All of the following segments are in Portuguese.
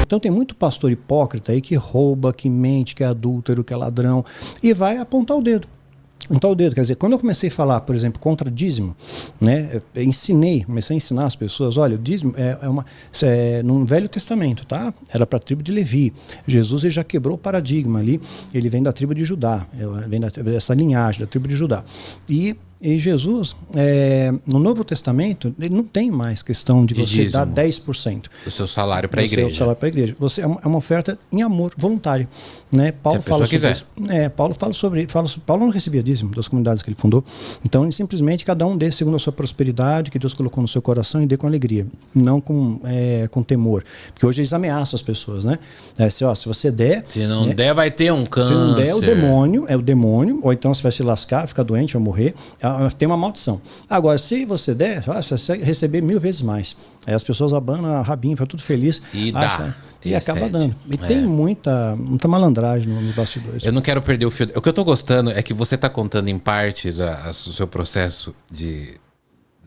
Então tem muito pastor hipócrita aí que rouba, que mente, que é adúltero, que é ladrão, e vai apontar o dedo. Então, o dedo, quer dizer, quando eu comecei a falar, por exemplo, contra dízimo, né, comecei a ensinar as pessoas, olha, o dízimo é no Velho Testamento, tá? Era para a tribo de Levi. Jesus ele já quebrou o paradigma ali, ele vem da tribo de Judá, vem dessa linhagem da tribo de Judá. E Jesus, no Novo Testamento, ele não tem mais questão de você dízimo, dar 10% do seu salário para a igreja. Do seu salário para a igreja. É uma oferta em amor, voluntário. Né? Paulo se a pessoa quiser. Paulo fala sobre... Paulo não recebia dízimo das comunidades que ele fundou. Então, ele simplesmente, cada um dê segundo a sua prosperidade, que Deus colocou no seu coração, e dê com alegria, não com temor. Porque hoje eles ameaçam as pessoas, né? Se você der... Se não der, vai ter um câncer. Se não der, é o demônio, ou então você vai se lascar, ficar doente, vai morrer. Tem uma maldição. Agora, se você der, você vai receber 1000 vezes mais. Aí as pessoas abanam a rabinha, ficam tudo feliz. E acaba dando. E tem muita malandragem nos bastidores. Eu não quero perder o fio. O que eu tô gostando é que você tá contando em partes o seu processo de...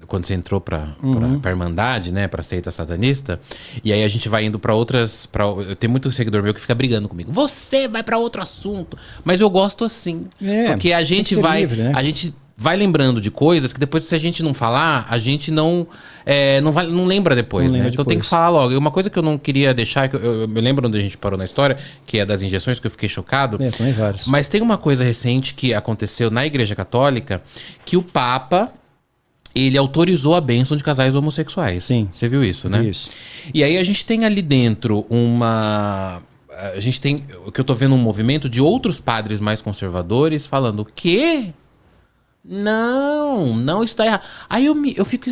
Quando você entrou pra Irmandade, né? Pra seita satanista. E aí a gente vai indo pra outras... Eu tenho muito seguidor meu que fica brigando comigo. Você vai pra outro assunto. Mas eu gosto assim. Porque a gente vai... Livre, né? A gente vai lembrando de coisas que depois, se a gente não falar, a gente não lembra depois, né? Então tem que falar logo. E uma coisa que eu não queria deixar, que eu me lembro onde a gente parou na história, que é das injeções, que eu fiquei chocado. Tem vários. Mas tem uma coisa recente que aconteceu na Igreja Católica, que o Papa... ele autorizou a bênção de casais homossexuais. Sim. Você viu isso, né? Isso. E aí a gente tem ali dentro a gente tem... O que eu tô vendo um movimento de outros padres mais conservadores falando, o quê? Não está errado. Aí eu fico...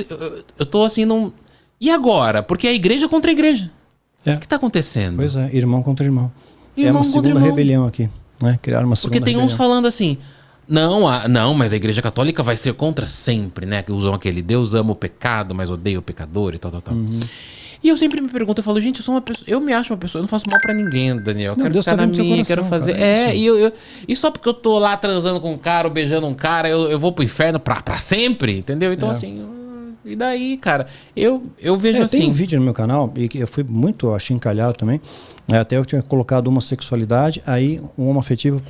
Eu tô assim, não... E agora? Porque é igreja contra igreja. O que tá acontecendo? Pois é, irmão contra irmão. Irmão uma segunda rebelião aqui. Né? Criaram uma segunda Porque tem rebelião. uns falando assim... Não, mas a Igreja Católica vai ser contra sempre, né? Que usam aquele Deus ama o pecado, mas odeia o pecador e tal. Uhum. E eu sempre me pergunto, eu falo, gente, eu sou uma pessoa, eu me acho uma pessoa, eu não faço mal pra ninguém, Daniel. Eu quero Deus ficar tá na minha, coração, quero fazer. Cara, E só porque eu tô lá transando com um cara ou beijando um cara, eu vou pro inferno pra sempre, entendeu? Então, assim. E daí, cara, eu vejo assim. Tem um vídeo no meu canal, e que eu fui muito achincalhado também. Até eu tinha colocado homossexualidade, aí um homoafetivo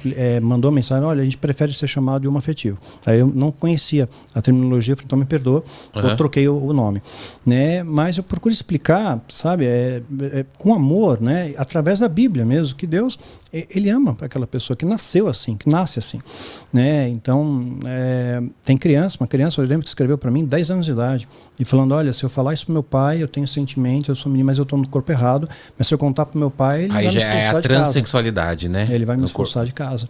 mandou mensagem, olha, a gente prefere ser chamado de homoafetivo. Aí eu não conhecia a terminologia, falei, então me perdoa, eu troquei o nome. Né? Mas eu procuro explicar, sabe, com amor, né? Através da Bíblia mesmo, que Deus, ele ama para aquela pessoa que nasceu assim, que nasce assim. Né? Então, tem uma criança, eu lembro que escreveu para mim, 10 anos de idade, e falando, olha, se eu falar isso pro meu pai, eu tenho sentimento, eu sou menino, mas eu tô no corpo errado, mas se eu contar pro meu pai, ele vai me expulsar de casa. Aí já é a transexualidade, né? Ele vai me expulsar de casa.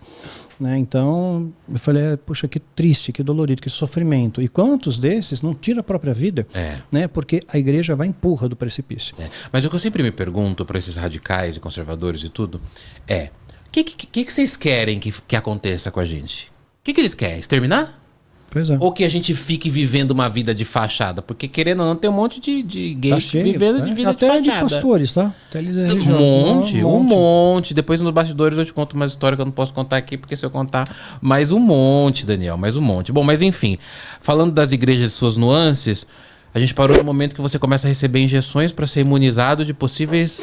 Né? Então, eu falei, puxa, que triste, que dolorido, que sofrimento. E quantos desses não tiram a própria vida? Né? Porque a igreja vai empurra do precipício. Mas o que eu sempre me pergunto para esses radicais e conservadores e tudo é, o que vocês querem que aconteça com a gente? O que eles querem? Exterminar? Pois é. Ou que a gente fique vivendo uma vida de fachada? Porque, querendo ou não, tem um monte de gays vivendo de vida de fachada. Até de pastores, tá? Até eles um monte. Depois nos bastidores eu te conto uma história que eu não posso contar aqui, porque se eu contar... Mais um monte, Daniel, mais um monte. Bom, mas enfim, falando das igrejas e suas nuances, a gente parou no momento que você começa a receber injeções para ser imunizado de possíveis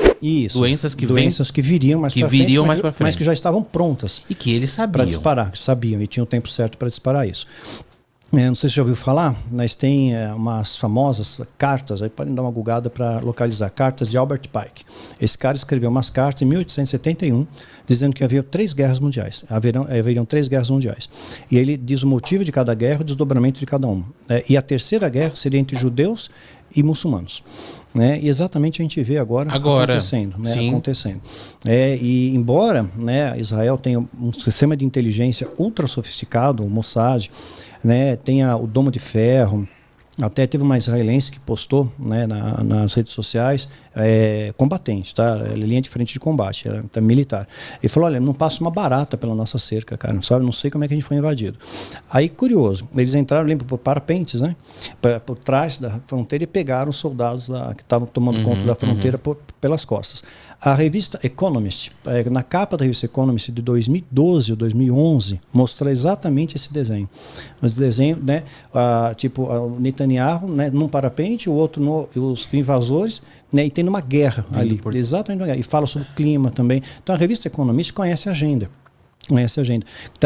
doenças que viriam mais para frente, mas que já estavam prontas. E que eles sabiam. Para disparar, sabiam, e tinham o tempo certo para disparar isso. Não sei se já ouviu falar, mas tem umas famosas cartas, aí podem dar uma googada para localizar, cartas de Albert Pike. Esse cara escreveu umas cartas em 1871, dizendo que havia 3 guerras mundiais, haveriam 3 guerras mundiais. E ele diz o motivo de cada guerra, o desdobramento de cada uma. E a terceira guerra seria entre judeus e muçulmanos. Né? E exatamente a gente vê agora acontecendo. Né? Acontecendo. E embora, né, Israel tenha um sistema de inteligência ultra sofisticado, o Mossad, né, tenha o Domo de Ferro, até teve uma israelense que postou, né, nas redes sociais, combatente, tá? Linha de frente de combate, tá militar. Ele falou, olha, não passa uma barata pela nossa cerca, cara, sabe? Não sei como é que a gente foi invadido. Aí, curioso, eles entraram, lembra, por parapentes, né? Por trás da fronteira e pegaram os soldados que estavam tomando conta da fronteira pelas costas. A revista Economist, na capa da revista Economist de 2012 ou 2011, mostra exatamente esse desenho. Esse desenho, né, tipo, o Netanyahu, né, num parapente, o outro os invasores, né, e tem tendo uma guerra ali. Exatamente uma guerra. E fala sobre o clima também. Então a revista Economist conhece a agenda.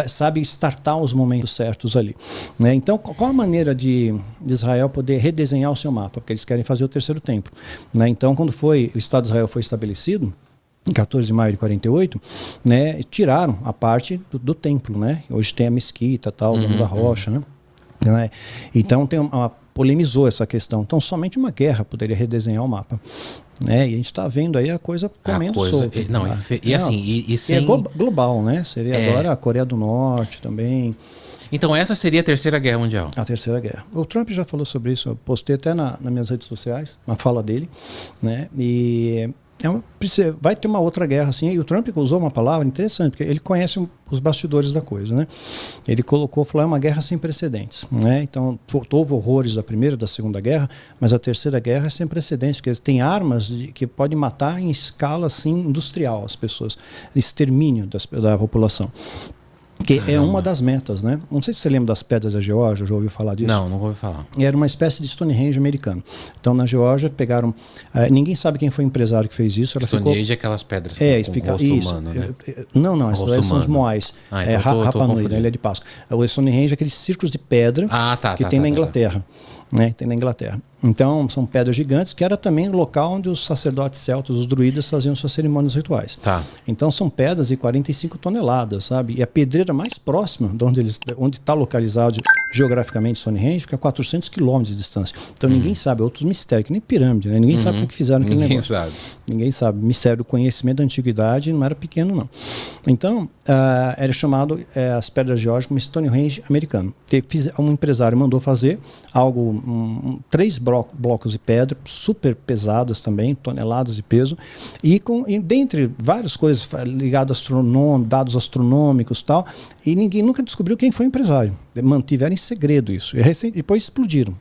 Sabe startar os momentos certos ali. Né? Então, qual a maneira de Israel poder redesenhar o seu mapa? Porque eles querem fazer o terceiro templo. Né? Então, quando o Estado de Israel foi estabelecido, em 14 de maio de 48, né, tiraram a parte do templo. Né? Hoje tem a mesquita, tal, o Domo da Rocha. Né? Então, polemizou essa questão. Então, somente uma guerra poderia redesenhar o mapa. Né? E a gente está vendo aí a coisa comendo solto. E é global, né? Você vê agora a Coreia do Norte também. Então essa seria a Terceira Guerra Mundial? A Terceira Guerra. O Trump já falou sobre isso, eu postei até nas minhas redes sociais, uma fala dele, né? E vai ter uma outra guerra assim, e o Trump usou uma palavra interessante, porque ele conhece os bastidores da coisa, né? Ele falou, é uma guerra sem precedentes, né? Então, houve horrores da Primeira e da Segunda Guerra, mas a Terceira Guerra é sem precedentes, porque tem armas que podem matar em escala assim, industrial as pessoas, extermínio da população. Que é uma das metas, né? Não sei se você lembra das pedras da Geórgia, já ouviu falar disso? Não ouvi falar. Era uma espécie de Stonehenge americano. Então, na Geórgia, pegaram... ninguém sabe quem foi o empresário que fez isso. Stonehenge é aquelas pedras com rosto humano, né? Não, essas são os moais. Então Rapa Nui, na Ilha de Páscoa. O Stonehenge é aqueles círculos de pedra que tem na Inglaterra. Né? Tem na Inglaterra. Então, são pedras gigantes, que era também o local onde os sacerdotes celtas, os druidas, faziam suas cerimônias rituais. Então, são pedras de 45 toneladas, sabe? E a pedreira mais próxima, de onde está localizado geograficamente Stonehenge, fica a 400 quilômetros de distância. Então, ninguém sabe, outros mistérios, que nem pirâmide, né? Ninguém sabe o que fizeram naquele negócio. Ninguém sabe. Mistério do conhecimento da antiguidade não era pequeno, não. Então, era chamado as pedras geórgicas como Stonehenge americano. Um empresário mandou fazer algo, 3 blocos de pedra, super pesadas também, toneladas de peso, e dentre várias coisas ligadas a dados astronômicos e tal, e ninguém nunca descobriu quem foi o empresário. Mantiveram em segredo isso. E depois explodiram.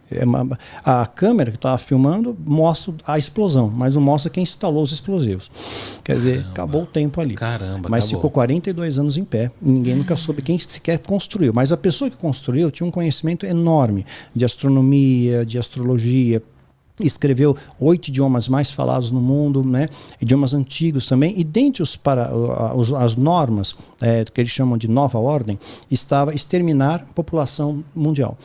A câmera que estava filmando mostra a explosão, mas não mostra quem instalou os explosivos. Quer dizer, acabou o tempo ali. Mas ficou 42 anos em pé. E ninguém nunca soube quem sequer construiu. Mas a pessoa que construiu tinha um conhecimento enorme de astronomia, de astrologia. Escreveu 8 idiomas mais falados no mundo, né? Idiomas antigos também, e dentre as normas que eles chamam de nova ordem, estava exterminar a população mundial.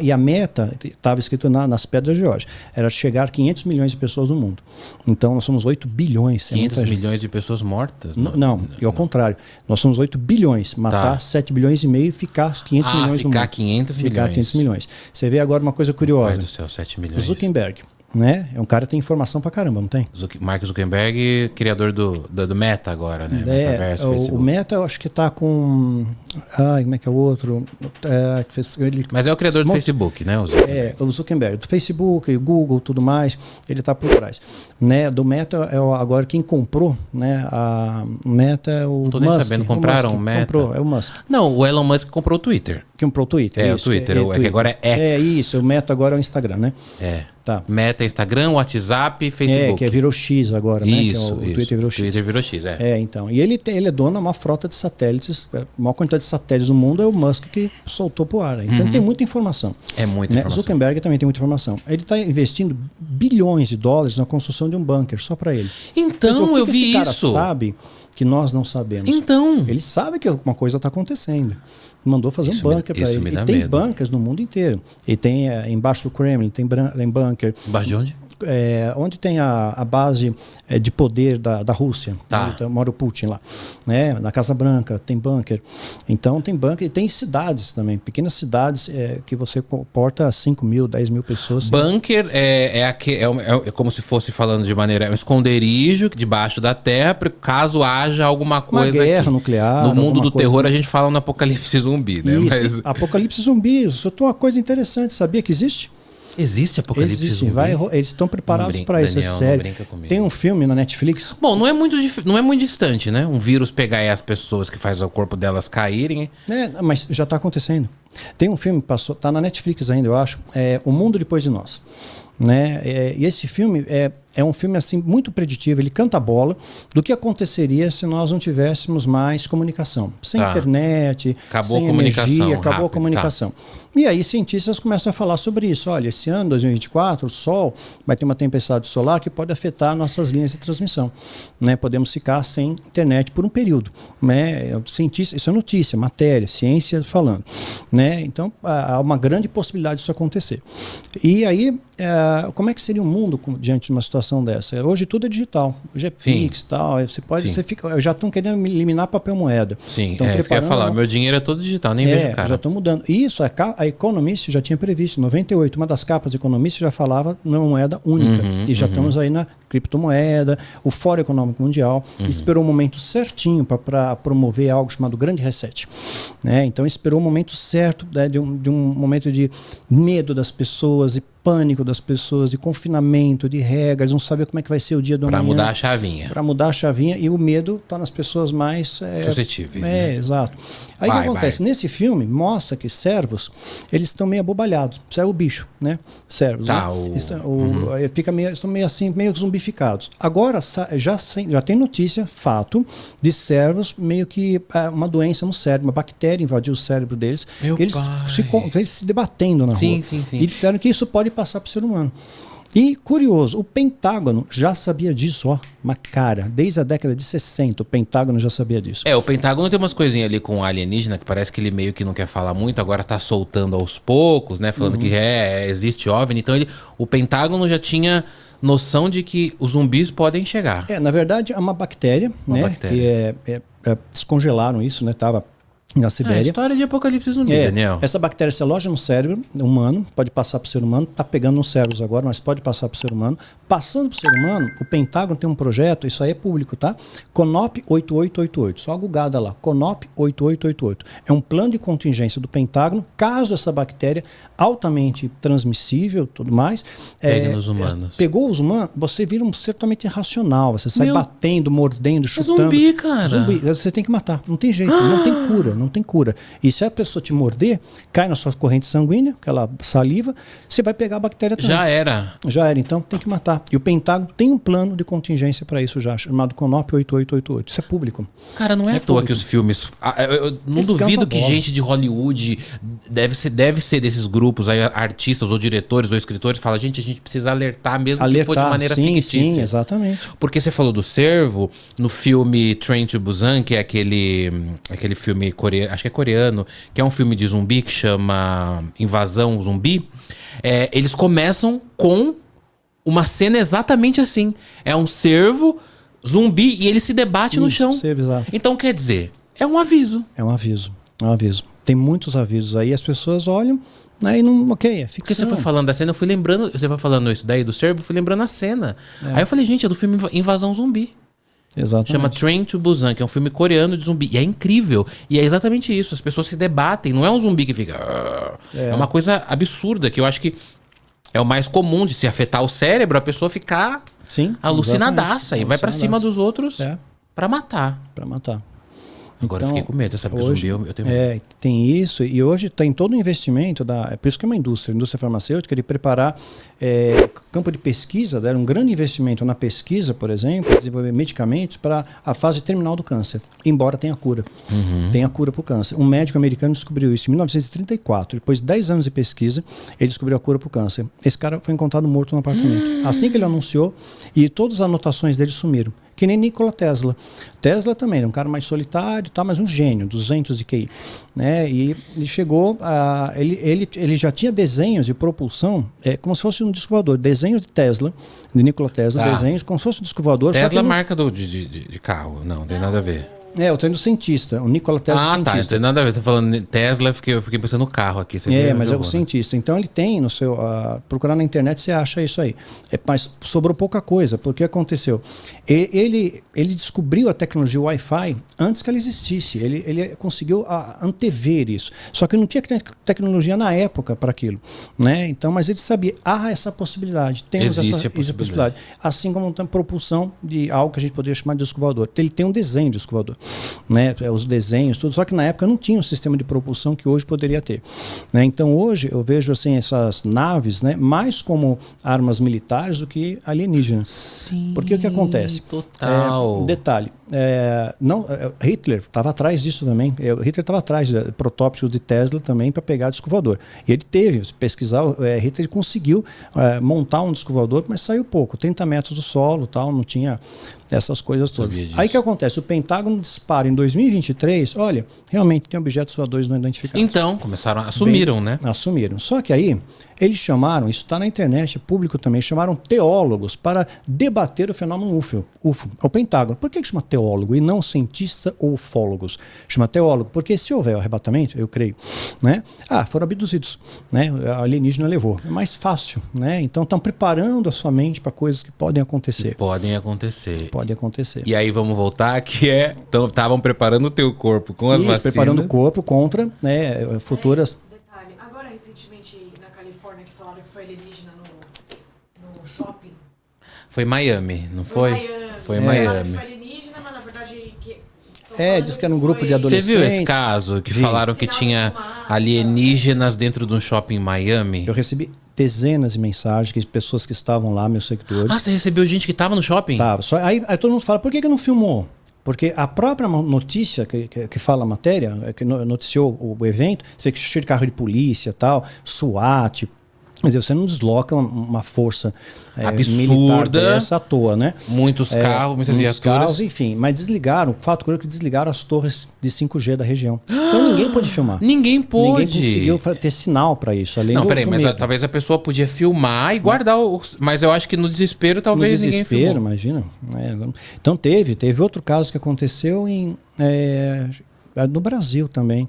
E a meta, estava escrito nas pedras de Geórgia, era chegar a 500 milhões de pessoas no mundo. Então nós somos 8 bilhões. 500 milhões de pessoas mortas? Não, e ao contrário, nós somos 8 bilhões, matar 7 bilhões e meio e ficar 500 milhões no mundo. Ficar 500 milhões. Ficar 500 milhões. Você vê agora uma coisa curiosa. Pai do céu, 7 milhões. Zuckerberg. Né? É um cara que tem informação pra caramba, não tem? Mark Zuckerberg, criador do Meta agora, né? Metaverso, o Meta eu acho que tá com... como é que é o outro? Mas é o criador do Facebook, né? O Zuckerberg, do Facebook, Google, tudo mais, ele tá por trás. Né? Do Meta, agora quem comprou, né? A Meta é o Musk. Não tô nem sabendo, compraram o Meta? Comprou, é o Musk. Não, o Elon Musk comprou o Twitter. Comprou o Twitter. O Twitter, que agora é X. Isso, o Meta agora é o Instagram, né? Tá. Meta, Instagram, WhatsApp, Facebook. Que virou X agora, né? Isso, o Twitter virou X. Twitter virou X, então. E ele é dono de uma frota de satélites, a maior quantidade de satélites do mundo é o Musk que soltou pro ar. Então ele tem muita informação. Muita informação. Zuckerberg também tem muita informação. Ele está investindo bilhões de dólares na construção de um bunker só para ele. Então, eu vi isso. Esse cara isso. sabe que nós não sabemos. Então. Ele sabe que alguma coisa está acontecendo. Mandou fazer um bunker para ele. E tem bunkers no mundo inteiro. E tem embaixo do Kremlin, tem bunker. Embaixo de onde? Onde tem a base de poder da Rússia. Então, mora o Putin lá. Né? Na Casa Branca tem bunker. Então tem bunker e tem cidades também. Pequenas cidades que você porta 5 mil, 10 mil pessoas. Bunker é como se fosse falando de maneira... É um esconderijo debaixo da terra, caso haja alguma coisa... Uma guerra nuclear. No mundo do terror a gente fala no apocalipse zumbi, né? Isso, apocalipse zumbi. Isso é uma coisa interessante. Sabia que existe? Existe apocalipse zumbi? Eles estão preparados para isso, é sério. Tem um filme na Netflix. Bom, não é muito distante, né? Um vírus pegar as pessoas que faz o corpo delas caírem. Mas já está acontecendo. Tem um filme que passou, tá na Netflix ainda, eu acho. O Mundo Depois de Nós. Né? E esse filme é um filme assim muito preditivo, ele canta a bola do que aconteceria se nós não tivéssemos mais comunicação. Sem internet, acabou sem a comunicação, energia, acabou rápido, a comunicação. E aí cientistas começam a falar sobre isso. Olha, esse ano, 2024, o Sol vai ter uma tempestade solar que pode afetar nossas linhas de transmissão. Né? Podemos ficar sem internet por um período. Né? Cientista, isso é notícia, matéria, ciência falando. Né? Então, há uma grande possibilidade disso acontecer. E aí, como é que seria o mundo diante de uma situação dessa? Hoje tudo é digital. Hoje é Pix e tal. Já estão querendo eliminar papel moeda. Sim, eu ia falar, meu dinheiro é todo digital, nem vejo cara. Já estão mudando. E isso, a Economist já tinha previsto. Em 98, uma das capas de Economist já falava numa moeda única. E já estamos aí na criptomoeda, o Fórum Econômico Mundial. Esperou o momento certinho para promover algo chamado Grande Reset. Né? Então esperou o momento certo, né, de um momento de medo das pessoas e pânico das pessoas, de confinamento, de regras, não saber como é que vai ser o dia do amanhã. Para mudar a chavinha. Para mudar a chavinha, e o medo está nas pessoas mais... suscetíveis. né? Exato. Aí o que acontece? Nesse filme, mostra que servos, eles estão meio abobalhados. Isso é o bicho, né? Servos. Tá, né? Estão meio assim, meio zumbificados. Agora, já tem notícia, fato, de servos meio que uma doença no cérebro, uma bactéria invadiu o cérebro deles. Eles se debatendo na rua. Sim. E disseram que isso pode passar para o ser humano. E, curioso, o Pentágono já sabia disso, ó, uma cara. Desde a década de 60, o Pentágono já sabia disso. O Pentágono tem umas coisinhas ali com o alienígena, que parece que ele meio que não quer falar muito, agora tá soltando aos poucos, né? Falando que existe OVNI. Então, o Pentágono já tinha noção de que os zumbis podem chegar. Na verdade, é uma bactéria, que descongelaram isso, né? Tava na Sibéria. História de apocalipse zumbi, Daniel. Essa bactéria se aloja no cérebro humano, pode passar para o ser humano, está pegando nos cérebros agora, mas pode passar para o ser humano. Passando para o ser humano, o Pentágono tem um projeto, isso aí é público, tá? CONOP 8888, só a gugada lá, CONOP 8888. É um plano de contingência do Pentágono, caso essa bactéria altamente transmissível, tudo mais, pegue nos humanos. Pegou os humanos, você vira um ser totalmente irracional, você sai batendo, mordendo, chutando. Zumbi, cara. Zumbi, você tem que matar, não tem jeito, não tem cura. E se a pessoa te morder, cai na sua corrente sanguínea, aquela saliva, você vai pegar a bactéria também. Já era, então tem que matar. E o Pentágono tem um plano de contingência para isso já, chamado CONOP 8888. Isso é público. Cara, não é à toa que os filmes... Eu não duvido que gente de Hollywood deve ser desses grupos, aí, artistas ou diretores ou escritores, fala, gente, a gente precisa alertar mesmo que for de maneira fictícia. Sim, exatamente. Porque você falou do cervo, no filme Train to Busan, que é aquele filme coreano, acho que é coreano, que é um filme de zumbi que chama Invasão Zumbi, eles começam com uma cena exatamente assim. É um cervo zumbi e ele se debate no chão. Exato. Então, quer dizer, é um aviso. É um aviso. Tem muitos avisos aí, as pessoas olham, aí não, é ficção. Porque você foi falando da cena, eu fui lembrando, você foi falando isso daí do cervo, eu fui lembrando a cena. Aí eu falei, gente, é do filme Invasão Zumbi. Exatamente. Chama Train to Busan, que é um filme coreano de zumbi. E é incrível. E é exatamente isso. As pessoas se debatem. Não é um zumbi que fica... É uma coisa absurda, que eu acho que é o mais comum de se afetar o cérebro, a pessoa ficar alucinadaça. E vai pra cima dos outros pra matar. Agora eu fiquei com medo, sabe? Hoje, zumbi eu tenho medo. Tem isso, e hoje tem todo o investimento, é por isso que é uma indústria farmacêutica, de preparar campo de pesquisa, deram um grande investimento na pesquisa, por exemplo, desenvolver medicamentos para a fase terminal do câncer, embora tenha cura. Tem a cura para o câncer. Um médico americano descobriu isso em 1934, depois de 10 anos de pesquisa, ele descobriu a cura para o câncer. Esse cara foi encontrado morto no apartamento. Assim que ele anunciou, e todas as anotações dele sumiram. Que nem Nikola Tesla. Tesla também era um cara mais solitário, mas um gênio, 200 de QI. Né? E ele chegou a... Ele já tinha desenhos de propulsão, como se fosse um disco voador. Desenhos de Tesla, de Nikola Tesla, desenhos como se fosse um disco voador. Tesla é marca de carro, não tem nada a ver. Eu tô indo cientista, o Nikola Tesla é cientista. Não tem nada a ver, você tá falando Tesla, eu fiquei pensando no carro aqui. Mas é o cientista. Então ele tem no seu... procurar na internet você acha isso aí. Mas sobrou pouca coisa, porque aconteceu? Ele descobriu a tecnologia Wi-Fi antes que ela existisse. Ele conseguiu antever isso. Só que não tinha tecnologia na época para aquilo. Né? Então, mas ele sabia, essa possibilidade. Temos essa possibilidade. Assim como tem propulsão de algo que a gente poderia chamar de disco voador. Ele tem um desenho de disco voador. Né, os desenhos, tudo, só que na época não tinha um sistema de propulsão que hoje poderia ter. Né? Então hoje eu vejo assim, essas naves, né, mais como armas militares do que alienígenas. Sim, porque o que acontece? Total. Detalhe, Hitler estava atrás disso também. Hitler estava atrás de protótipos de Tesla também para pegar disco voador. E ele teve, se pesquisar, Hitler conseguiu montar um disco voador, mas saiu pouco, 30 metros do solo, tal, não tinha essas coisas todas. Aí o que acontece? O Pentágono dispara em 2023, olha, realmente tem objetos voadores não identificados. Então, assumiram, né? Assumiram. Só que aí, eles chamaram, isso está na internet, é público também, chamaram teólogos para debater o fenômeno UFO, o Pentágono. Por que chama teólogo e não cientista ou ufólogos? Chama teólogo, porque se houver o arrebatamento, eu creio, né? Foram abduzidos, né? A alienígena levou. É mais fácil, né? Então estão preparando a sua mente para coisas que podem acontecer. Pode acontecer. E aí vamos voltar, que estavam preparando o teu corpo com as vacinas. Preparando o corpo contra, né, futuras... Detalhe, agora recentemente na Califórnia que falaram que foi alienígena no shopping. Foi Miami, não foi? Foi Miami. Foi alienígena, mas na verdade... diz que era um grupo de adolescentes. Você viu esse caso que falaram que tinha alienígenas dentro de um shopping em Miami? Eu recebi dezenas de mensagens de pessoas que estavam lá, meus seguidores. Você recebeu gente que estava no shopping? Tava. Aí todo mundo fala, por que não filmou? Porque a própria notícia que fala a matéria, que noticiou o evento, você vê que cheio de carro de polícia, tal, SWAT. Quer dizer, você não desloca uma força militar dessa à toa, né? Muitos carros, muitas viaturas. Enfim, mas desligaram, o fato curioso é que desligaram as torres de 5G da região. Então ninguém pôde filmar. Ninguém pôde. Ninguém conseguiu ter sinal para isso. Além peraí, mas talvez a pessoa podia filmar e guardar mas eu acho que no desespero talvez ninguém filmou. No desespero, imagina. Então teve outro caso que aconteceu no Brasil também.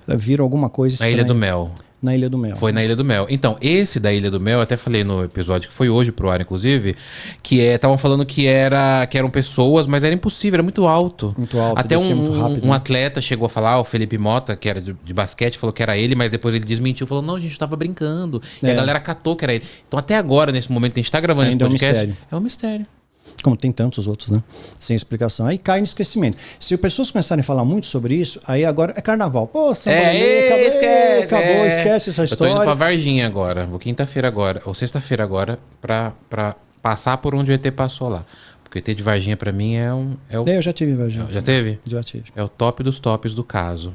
Viram alguma coisa estranha. Na Ilha do Mel. Na Ilha do Mel. Foi na Ilha do Mel. Então, esse da Ilha do Mel, eu até falei no episódio que foi hoje pro ar, inclusive, que estavam falando que eram pessoas, mas era impossível, era muito alto. Muito alto, até muito rápido, um atleta chegou a falar, o Felipe Mota, que era de basquete, falou que era ele, mas depois ele desmentiu, falou, não, a gente tava brincando. E a galera catou que era ele. Então, até agora, nesse momento que a gente tá gravando esse podcast, é um mistério. Como tem tantos outros, né? Sem explicação. Aí cai no esquecimento. Se as pessoas começarem a falar muito sobre isso, aí agora é carnaval. Pô, esquece essa história. Eu tô indo pra Varginha agora. Vou quinta-feira agora, ou sexta-feira agora, pra passar por onde o ET passou lá. Porque o ET de Varginha pra mim é o... Eu já tive Varginha. Já teve? Já tive. É o top dos tops do caso.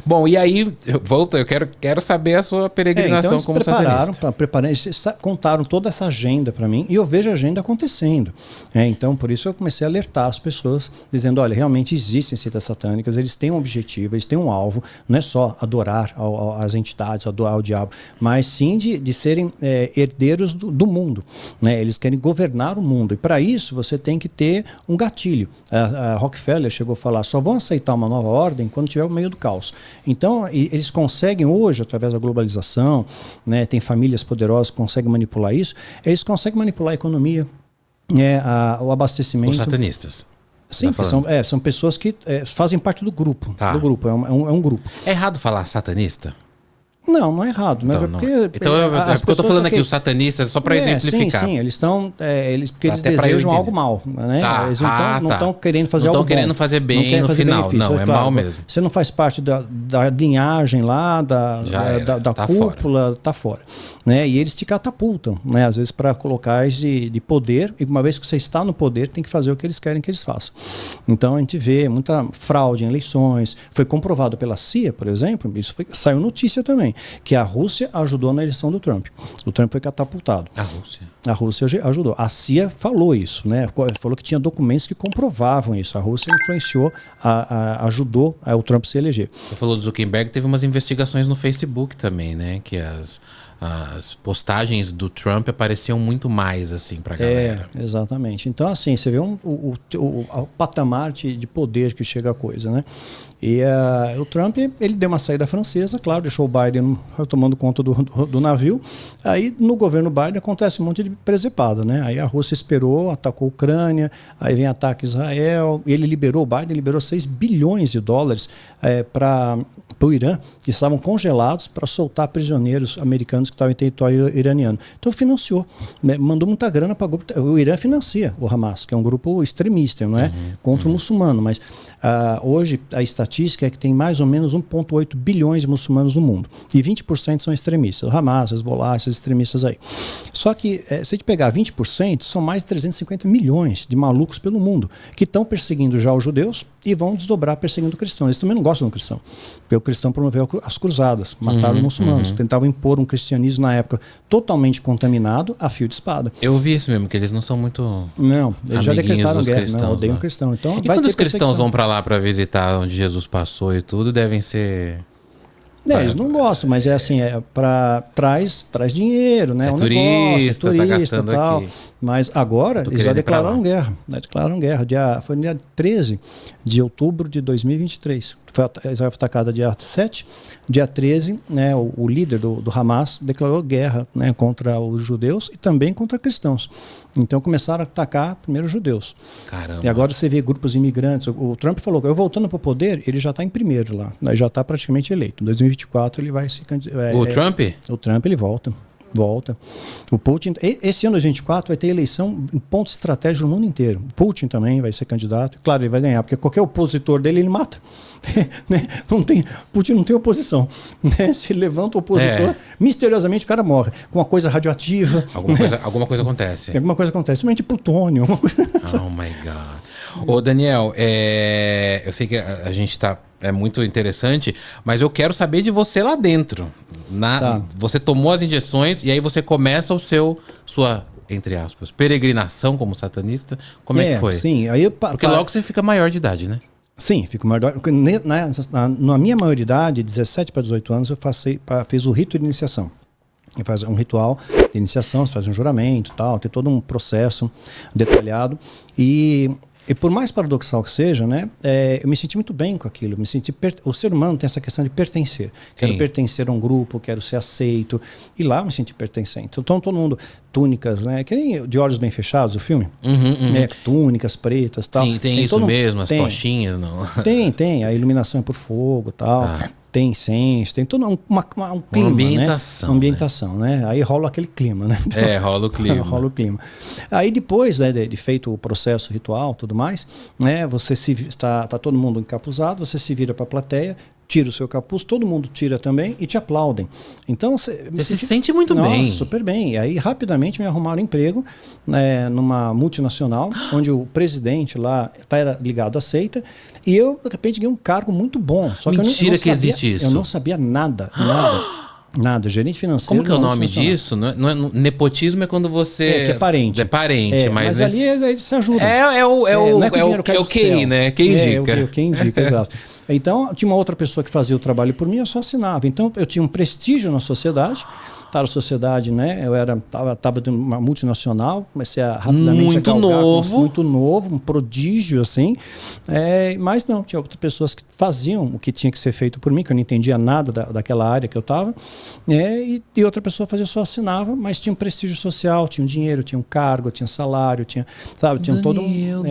Bom, e aí, eu quero saber a sua peregrinação então como satanista. Eles contaram toda essa agenda para mim e eu vejo a agenda acontecendo. Então, por isso eu comecei a alertar as pessoas, dizendo, olha, realmente existem seitas satânicas, eles têm um objetivo, eles têm um alvo, não é só adorar as entidades, adorar o diabo, mas sim de serem herdeiros do mundo. Né? Eles querem governar o mundo e para isso você tem que ter um gatilho. A Rockefeller chegou a falar, só vão aceitar uma nova ordem quando tiver o meio do caos. Então, eles conseguem hoje, através da globalização, né, tem famílias poderosas que conseguem manipular isso, eles conseguem manipular a economia, o abastecimento. Os satanistas. Sim, são pessoas que fazem parte do grupo. Do grupo, é um grupo. É errado falar satanista? Não é errado. Então, porque eu tô falando aqui os satanistas, só para exemplificar. Sim, eles estão. Eles desejam algo mal. Né? Eles não estão querendo fazer algo bom. Não estão querendo fazer bem no final. Não, é mal mesmo. Você não faz parte da linhagem lá, da cúpula, tá fora. Né? E eles te catapultam, né? Às vezes para colocar de poder, e uma vez que você está no poder, tem que fazer o que eles querem que eles façam. Então a gente vê muita fraude em eleições. Foi comprovado pela CIA, por exemplo, saiu notícia também, que a Rússia ajudou na eleição do Trump. O Trump foi catapultado. A Rússia ajudou. A CIA falou isso, né? Falou que tinha documentos que comprovavam isso. A Rússia influenciou, ajudou o Trump se eleger. Você falou do Zuckerberg, teve umas investigações no Facebook também, né? Que as postagens do Trump apareciam muito mais assim pra galera. Exatamente. Então assim, você vê o patamar de poder que chega a coisa, né? E o Trump, ele deu uma saída francesa, claro, deixou o Biden tomando conta do navio. Aí no governo Biden acontece um monte de presepada, né? Aí a Rússia esperou, atacou a Ucrânia, aí vem ataque a Israel, e o Biden liberou 6 bilhões de dólares para o Irã, que estavam congelados para soltar prisioneiros americanos muçulmanos que estavam em território iraniano. Então financiou, né? Mandou muita grana para o grupo. O Irã financia o Hamas, que é um grupo extremista, não é? Contra o muçulmano. Mas hoje a estatística é que tem mais ou menos 1,8 bilhões de muçulmanos no mundo. E 20% são extremistas. O Hamas, Hezbollah, esses extremistas aí. Só que, se a gente pegar 20%, são mais de 350 milhões de malucos pelo mundo que estão perseguindo já os judeus e vão desdobrar perseguindo cristãos. Eles também não gostam do cristão, porque o cristão promoveu as cruzadas, mataram os muçulmanos, tentavam impor um cristianismo na época totalmente contaminado a fio de espada. Eu vi isso mesmo, que eles não são muito. Não, eles já decretaram guerra, cristãos, não, odeiam né? cristão. Então, E quando os cristãos vão para lá para visitar onde Jesus passou e tudo, devem ser. Eles não gostam, mas é assim, traz dinheiro, né? É um turista, negócio, tá gastando tal. aqui. Mas agora eles já declararam guerra. Declararam guerra. Foi no dia 13 de outubro de 2023. Israel foi atacada dia 7. Dia 13, né, o líder do Hamas declarou guerra, né, contra os judeus e também contra cristãos. Então começaram a atacar primeiro os judeus. Caramba. E agora você vê grupos imigrantes. O Trump falou que eu voltando para o poder, ele já está em primeiro lá. Já está praticamente eleito. Em 2024 ele vai se candidatar. O Trump? O Trump ele volta. O Putin, esse ano 2024 vai ter eleição em pontos estratégicos no mundo inteiro. O Putin também vai ser candidato. Claro, ele vai ganhar, porque qualquer opositor dele ele mata. Né? Putin não tem oposição. Né? Se levanta o opositor, misteriosamente o cara morre com uma coisa radioativa. Alguma coisa acontece. Alguma coisa acontece, somente plutônio. Oh my God. Ô Daniel, eu sei que a gente tá. É muito interessante, mas eu quero saber de você lá dentro. Você tomou as injeções e aí você começa sua, entre aspas, peregrinação como satanista. Como é que foi? Sim, aí porque logo você fica maior de idade, né? Sim, fico maior. Na minha maioridade, 17 para 18 anos, eu fiz o rito de iniciação. Faz um ritual de iniciação, você faz um juramento, tal, tem todo um processo detalhado. E por mais paradoxal que seja, né, eu me senti muito bem com aquilo. O ser humano tem essa questão de pertencer. Quero pertencer a um grupo, quero ser aceito. E lá eu me senti pertencente. Então todo mundo, túnicas, né, que nem De Olhos Bem Fechados, o filme. Túnicas pretas, tal. Sim, tem isso mesmo, as tochinhas. Não. Tem. A iluminação é por fogo, tal. Tem incenso, tem todo um clima, uma ambientação, né? Ambientação, né? Aí rola aquele clima, né? Então, rola o clima. Rola o clima. Aí depois, né, de feito o processo ritual, tudo mais, né? Você tá todo mundo encapuzado, você se vira para a plateia, tira o seu capuz, todo mundo tira também e te aplaudem. Então você se sente muito bem. Super bem. E aí rapidamente me arrumaram emprego, né, numa multinacional, onde o presidente lá era ligado à seita, e eu de repente ganhei um cargo muito bom. Só Mentira que eu não que existe isso. Eu não sabia nada. Nada, gerente financeiro. Como que é o nome disso? Não é, nepotismo é quando você. Que é parente. É parente, mas ali eles se ajudam. É o QI, né? Quem indica. Quem indica, exato. Então, tinha uma outra pessoa que fazia o trabalho por mim, eu só assinava. Então, eu tinha um prestígio na sociedade. Estava na sociedade, né? Eu estava de uma multinacional, comecei a rapidamente muito novo, um prodígio, assim. Mas não, tinha outras pessoas que faziam o que tinha que ser feito por mim, que eu não entendia nada daquela área que eu estava. E outra pessoa fazia, só assinava, mas tinha um prestígio social, tinha um dinheiro, tinha um cargo, tinha salário, tinha todo um.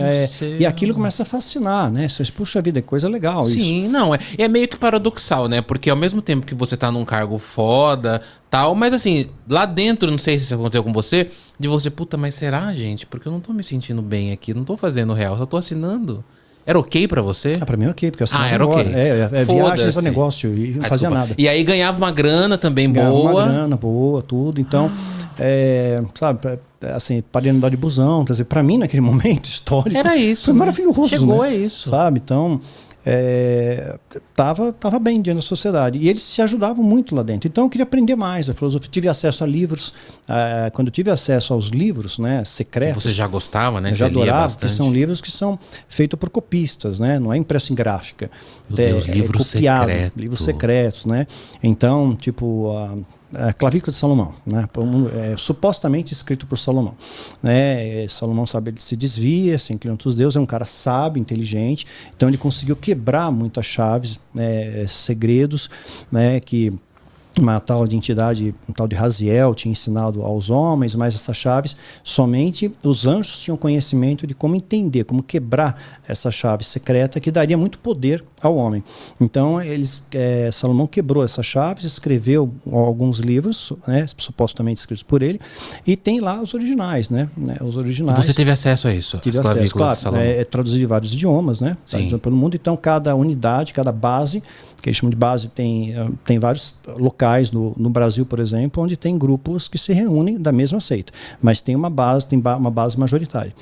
E aquilo começa a fascinar, né? Você, puxa vida, é coisa legal. Sim, isso. Não, é meio que paradoxal, né? Porque ao mesmo tempo que você tá num cargo foda, tal, mas assim, lá dentro, não sei se isso aconteceu com você, de você, puta, mas será, gente? Porque eu não tô me sentindo bem aqui, não tô fazendo real, só tô assinando. Era ok pra você? Pra mim é ok, porque eu assinava era ok. Viagens para negócio e não fazia nada. E aí ganhava uma grana também boa. Ganhava uma grana boa, tudo. Então, sabe, assim, parei de andar de busão, quer dizer, pra mim naquele momento histórico. Era isso. Foi maravilhoso. Chegou né? a isso. Sabe, então. Tava bem diante da sociedade. E eles se ajudavam muito lá dentro. Então eu queria aprender mais a filosofia. Tive acesso a livros. Quando eu tive acesso aos livros, né, secretos. Você já gostava, né? Eu já adorava, que são livros que são feitos por copistas, né? Não é impresso em gráfica. Meu Deus, livros secretos. Livros secretos, né? Então, tipo, Clavícula de Salomão, né? Supostamente escrito por Salomão, né? Salomão sabe, ele se desvia, se inclina aos deuses, é um cara sábio, inteligente, então ele conseguiu quebrar muitas chaves, segredos, né? Que uma tal de entidade, um tal de Raziel tinha ensinado aos homens, mas essas chaves, somente os anjos tinham conhecimento de como entender, como quebrar essa chave secreta que daria muito poder ao homem. Então, Salomão quebrou essas chaves, escreveu alguns livros, né, supostamente escritos por ele, e tem lá os originais, né? Os originais. Você teve acesso a isso? Tive acesso, claro. É traduzido em vários idiomas, né? Traduzido pelo mundo. Então, cada unidade, cada base, que eles chamam de base, tem vários locais no Brasil, por exemplo, onde tem grupos que se reúnem da mesma seita, mas tem uma base, uma base majoritária,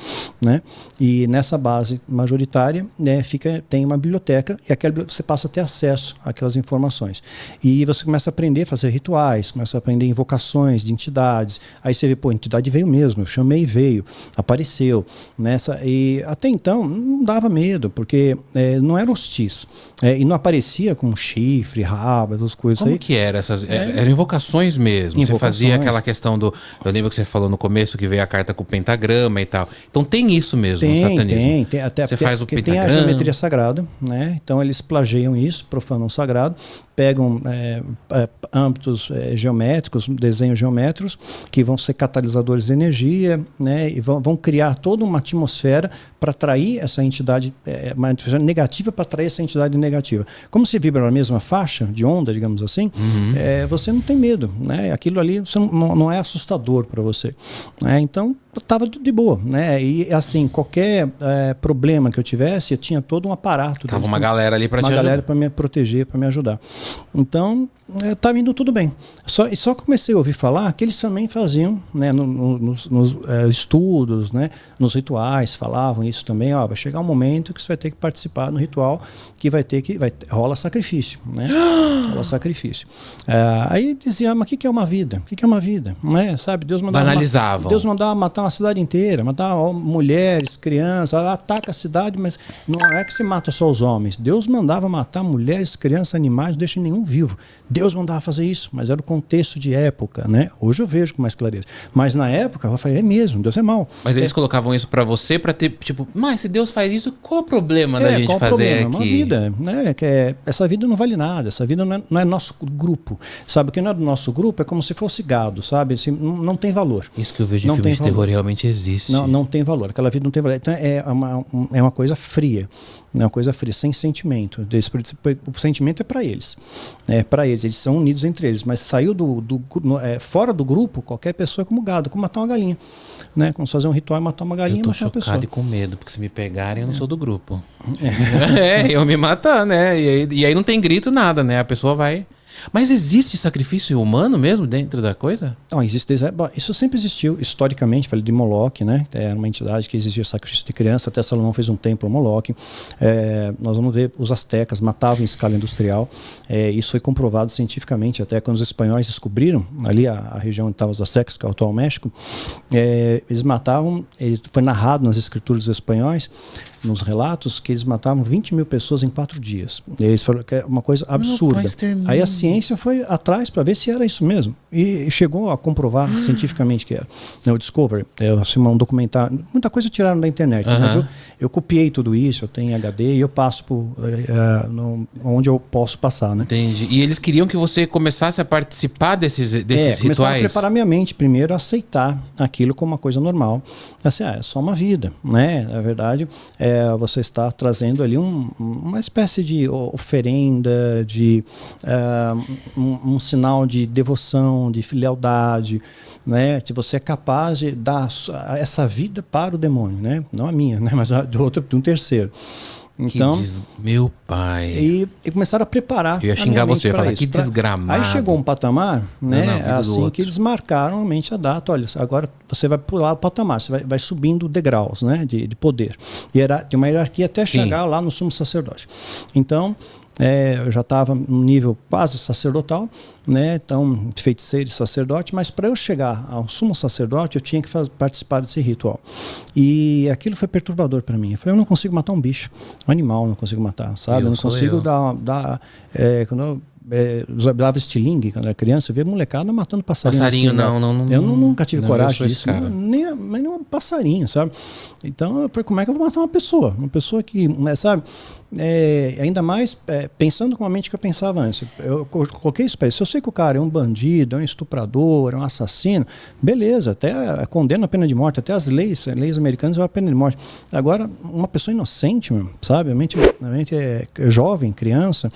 né? E nessa base majoritária, né, tem uma biblioteca, e você passa a ter acesso àquelas informações. E você começa a aprender a fazer rituais, começa a aprender invocações de entidades. Aí você vê, a entidade veio mesmo, eu chamei e veio, apareceu. E até então não dava medo, porque não eram hostis. E não aparecia com chifre, rabo, essas coisas aí. Como que era essas? Eram invocações mesmo. Você fazia aquela questão do... Eu lembro que você falou no começo que veio a carta com o pentagrama e tal. Então tem isso mesmo no satanismo? Tem. Até você faz o pentagrama. Tem a geometria sagrada, né? Então eles plagiam isso, profanam o sagrado, pegam âmbitos geométricos, desenhos geométricos, que vão ser catalisadores de energia, né? E vão criar toda uma atmosfera para atrair essa entidade, uma entidade negativa para atrair essa entidade negativa. Como se vibra na mesma faixa de onda, digamos assim, você não tem medo, né? Aquilo ali não é assustador para você, né? Então estava de boa, né? E assim, qualquer problema que eu tivesse, eu tinha todo um aparato. Tava uma galera ali para te ajudar. Uma galera para me proteger, para me ajudar. Então, estava indo tudo bem. Só comecei a ouvir falar que eles também faziam, né, nos estudos, né, nos rituais, falavam isso também. Vai chegar um momento que você vai ter que participar no ritual, que rola sacrifício, né? Rola sacrifício. Aí dizia, mas o que é uma vida? O que é uma vida? Né? Sabe? Deus mandava matar uma cidade inteira, matar mulheres, crianças, ataca a cidade, mas não é que se mata só os homens. Deus mandava matar mulheres, crianças, animais, não deixa nenhum vivo. Deus mandava fazer isso, mas era o contexto de época, né? Hoje eu vejo com mais clareza. Mas na época eu falei, mesmo, Deus é mau. Mas eles colocavam isso pra você pra ter, tipo, mas se Deus faz isso, qual o problema da gente fazer aqui? É uma vida, né? Essa vida não vale nada, essa vida não é nosso grupo, sabe? O que não é do nosso grupo é como se fosse gado, sabe? Assim, não tem valor. Isso que eu vejo em filmes de terror realmente existe. Não tem valor, aquela vida não tem valor. Então é uma coisa fria. Uma coisa fria, sem sentimento. O sentimento é para eles. Eles são unidos entre eles. Mas saiu fora do grupo, qualquer pessoa é como gado, como matar uma galinha. Né? Como fazer um ritual e matar uma galinha e matar uma pessoa. Eu tô chocado e com medo, porque se me pegarem, eu não sou do grupo. Eu me matar, né? E aí não tem grito, nada, né? A pessoa vai... Mas existe sacrifício humano mesmo dentro da coisa? Não, existe. Isso sempre existiu historicamente. Falei de Moloque, né? Era uma entidade que exigia sacrifício de criança. Até Salomão fez um templo a Moloque. Nós vamos ver os astecas matavam em escala industrial. Isso foi comprovado cientificamente. Até quando os espanhóis descobriram ali a região onde estavam os astecas, que é o atual México, eles matavam. Foi narrado nas escrituras dos espanhóis, nos relatos, que eles matavam 20 mil pessoas em 4 dias. Eles falaram que é uma coisa absurda. Aí a ciência foi atrás para ver se era isso mesmo. E chegou a comprovar cientificamente que era. O Discovery, um documentário, muita coisa tiraram da internet, mas eu copiei tudo isso, eu tenho HD e eu passo onde eu posso passar, né? Entendi. E eles queriam que você começasse a participar desses rituais? Começar a preparar minha mente primeiro a aceitar aquilo como uma coisa normal. Assim, é só uma vida, né? Na verdade, você está trazendo ali uma espécie de oferenda, de um sinal de devoção, de lealdade, né? Que você é capaz de dar essa vida para o demônio, né? Não a minha, né? Mas de um terceiro. Então, meu pai. E começaram a preparar. Eu ia xingar você, eu ia falar que desgramado. Aí chegou um patamar, né? Assim que eles marcaram realmente a data. Olha, agora você vai pular o patamar, você vai subindo degraus, né? De poder. E tem uma hierarquia até chegar lá no sumo sacerdote. Então, eu já estava num nível quase sacerdotal, né? Então, feiticeiro e sacerdote, mas para eu chegar ao sumo sacerdote, eu tinha que participar desse ritual. E aquilo foi perturbador para mim. Eu falei, eu não consigo matar um bicho, um animal não consigo matar, sabe? Eu não consigo dar quando eu dava estilingue quando era criança, eu via molecada matando passarinho. Passarinho assim, eu nunca tive coragem disso, nem um passarinho, sabe? Então, como é que eu vou matar uma pessoa? Uma pessoa que, sabe? ainda mais pensando com a mente que eu pensava antes. Eu coloquei isso para isso. Se eu sei que o cara é um bandido, é um estuprador, é um assassino, beleza, até condena a pena de morte, até as leis americanas vão a pena de morte. Agora, uma pessoa inocente, sabe? A mente é jovem, criança,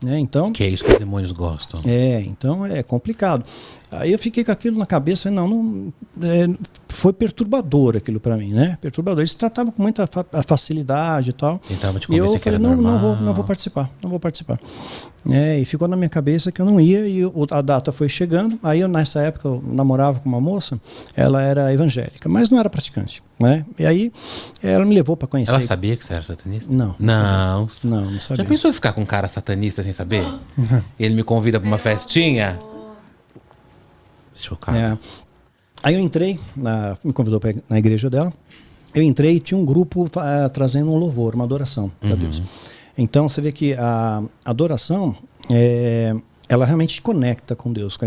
né? Então, que é isso que os demônios gostam. Então é complicado. Aí eu fiquei com aquilo na cabeça, foi perturbador aquilo para mim, né? Perturbador. Eles tratavam com muita facilidade e tal. Tentava te E eu convencer que falei, era normal. não vou participar. E ficou na minha cabeça que eu não ia, e a data foi chegando. Aí nessa época eu namorava com uma moça, ela era evangélica, mas não era praticante, né? E aí ela me levou para conhecer. Ela sabia que você era satanista? Não sabia. Já pensou em ficar com um cara satanista sem saber? Ele me convida para uma festinha? Chocado. Aí eu entrei, me convidou na igreja dela. Eu entrei e tinha um grupo trazendo um louvor, uma adoração para Deus. Então você vê que a adoração, ela realmente te conecta com Deus,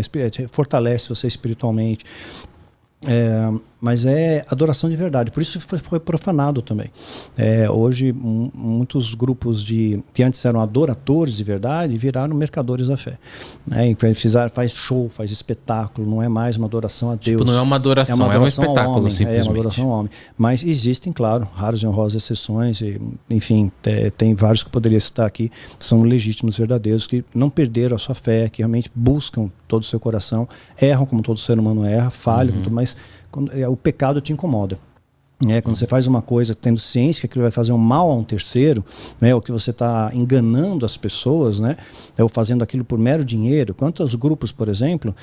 fortalece você espiritualmente. Mas é adoração de verdade, por isso foi profanado também. Hoje muitos grupos que antes eram adoradores de verdade viraram mercadores da fé, né? Faz show, faz espetáculo, não é mais uma adoração a Deus. Tipo, não é uma adoração, é um espetáculo homem, simplesmente. É uma adoração ao homem. Mas existem, claro, raras e honrosas exceções, enfim, tem vários que eu poderia citar aqui, que são legítimos, verdadeiros, que não perderam a sua fé, que realmente buscam todo o seu coração, erram como todo ser humano erra, falham, mas o pecado te incomoda. Quando você faz uma coisa tendo ciência que aquilo vai fazer um mal a um terceiro, né, ou que você está enganando as pessoas, né, ou fazendo aquilo por mero dinheiro. Quantos grupos, por exemplo,